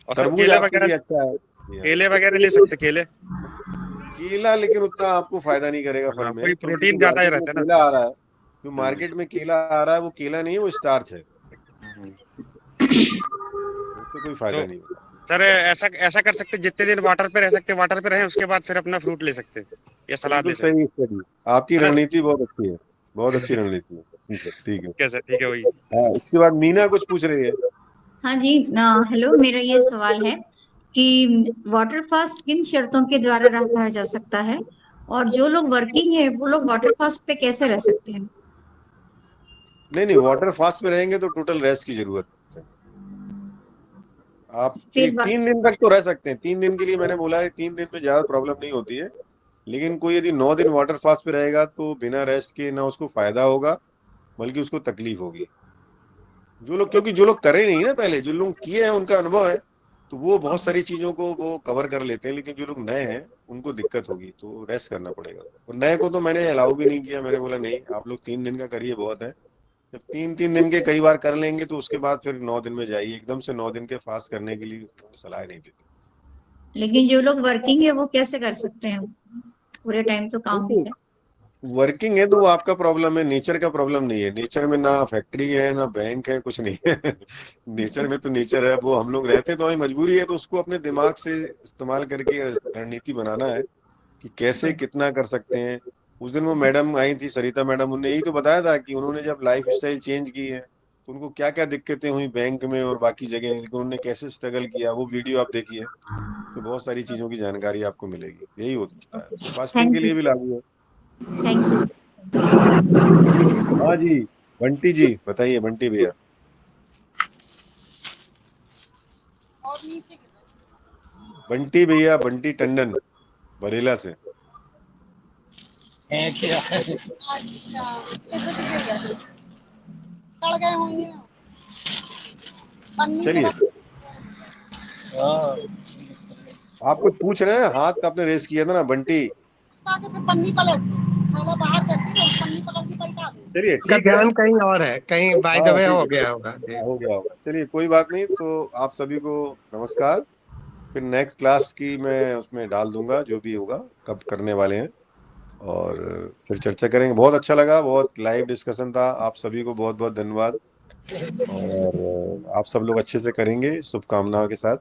और सर तरबूज केले आपके लिए वगैरह, अच्छा है। केले वगैरह ले सकते केले? केला लेकिन उतना आपको फायदा नहीं करेगा फल में, कोई क्योंकि प्रोटीन जो ज्यादा ही मार्केट में रहता है केला आ रहा है, जो मार्केट में केला आ रहा है वो केला नहीं है, वो स्टार्च है, उससे कोई फायदा नहीं होता। सर ऐसा कर सकते जितने दिन वाटर पे रह सकते वाटर पे रहें, उसके बाद फिर अपना फ्रूट ले सकते या सलाद ले सकते। सही स्टडी, आपकी रणनीति बहुत अच्छी है, बहुत अच्छी रणनीति है। ठीक है सर, ठीक है वही। हाँ, इसके बाद मीना कुछ पूछ रही है। हाँ जी, हेलो, मेरा ये सवाल है कि वाटर फास्ट किन शर्तों के द्वारा रखा जा सकता है, और जो लोग वर्किंग है वो लोग वाटर फास्ट पे कैसे रह सकते हैं? नहीं, वाटर फास्ट में रहेंगे तो टोटल रेस्ट की जरूरत है। आप 3 दिन तक तो रह सकते हैं, 3 दिन के लिए मैंने बोला है, 3 दिन में ज्यादा प्रॉब्लम नहीं होती है, लेकिन कोई यदि 9 दिन वाटर फास्ट पे रहेगा तो बिना रेस्ट के ना उसको फायदा होगा बल्कि उसको तकलीफ होगी। क्योंकि जो लोग करे नहीं ना पहले, जो लोग किए हैं उनका अनुभव है, तो वो बहुत सारी चीजों को वो कवर कर लेते हैं, लेकिन जो लोग नए हैं उनको दिक्कत होगी, तो रेस्ट करना पड़ेगा। और नए को तो मैंने अलाउ भी नहीं किया, मैंने बोला नहीं, आप लोग 3 दिन का करिए बहुत है, जब 3-3 दिन के कई बार कर लेंगे तो उसके बाद फिर 9 दिन में जाइए। एकदम से 9 दिन के फास्ट करने के लिए सलाह नहीं देती। लेकिन जो लोग वर्किंग है वो कैसे कर सकते हैं? पूरे टाइम तो काम है। वर्किंग है तो वो आपका प्रॉब्लम है, नेचर का प्रॉब्लम नहीं है। नेचर में ना फैक्ट्री है ना बैंक है, कुछ नहीं है। नेचर में तो नेचर है, वो हम लोग रहते तो हमें मजबूरी है, तो उसको अपने दिमाग से इस्तेमाल करके रणनीति बनाना है कि कैसे कितना कर सकते हैं। उस दिन वो मैडम आई थी, सरिता मैडम, उन्होंने यही तो बताया था कि उन्होंने जब लाइफ स्टाइल चेंज की है तो उनको क्या क्या दिक्कतें हुई बैंक में और बाकी जगह, लेकिन उन्होंने कैसे स्ट्रगल किया, वो वीडियो आप देखिए तो बहुत सारी चीजों की जानकारी आपको मिलेगी। यही होता है, फास्टिंग के थैंक लिए यू, भी लागू है। Thank you. हाँ जी, बंटी जी बताइए, बंटी भैया। बंटी भैया, बंटी टंडन, बरेला से। चलिए, आप कुछ पूछ रहे हैं? हाथ का आपने रेस किया था ना बंटी। चलिए का ठीक है। ध्यान कहीं और है, कहीं बाय द हाँ वे ठीक हो है, गया होगा जी। हाँ हो गया होगा। चलिए कोई बात नहीं, तो आप सभी को नमस्कार। फिर नेक्स्ट क्लास की मैं उसमें डाल दूंगा जो भी होगा, कब करने वाले हैं, और फिर चर्चा करेंगे। बहुत अच्छा लगा, बहुत लाइव डिस्कशन था। आप सभी को बहुत बहुत धन्यवाद, और आप सब लोग अच्छे से करेंगे, शुभकामनाओं के साथ।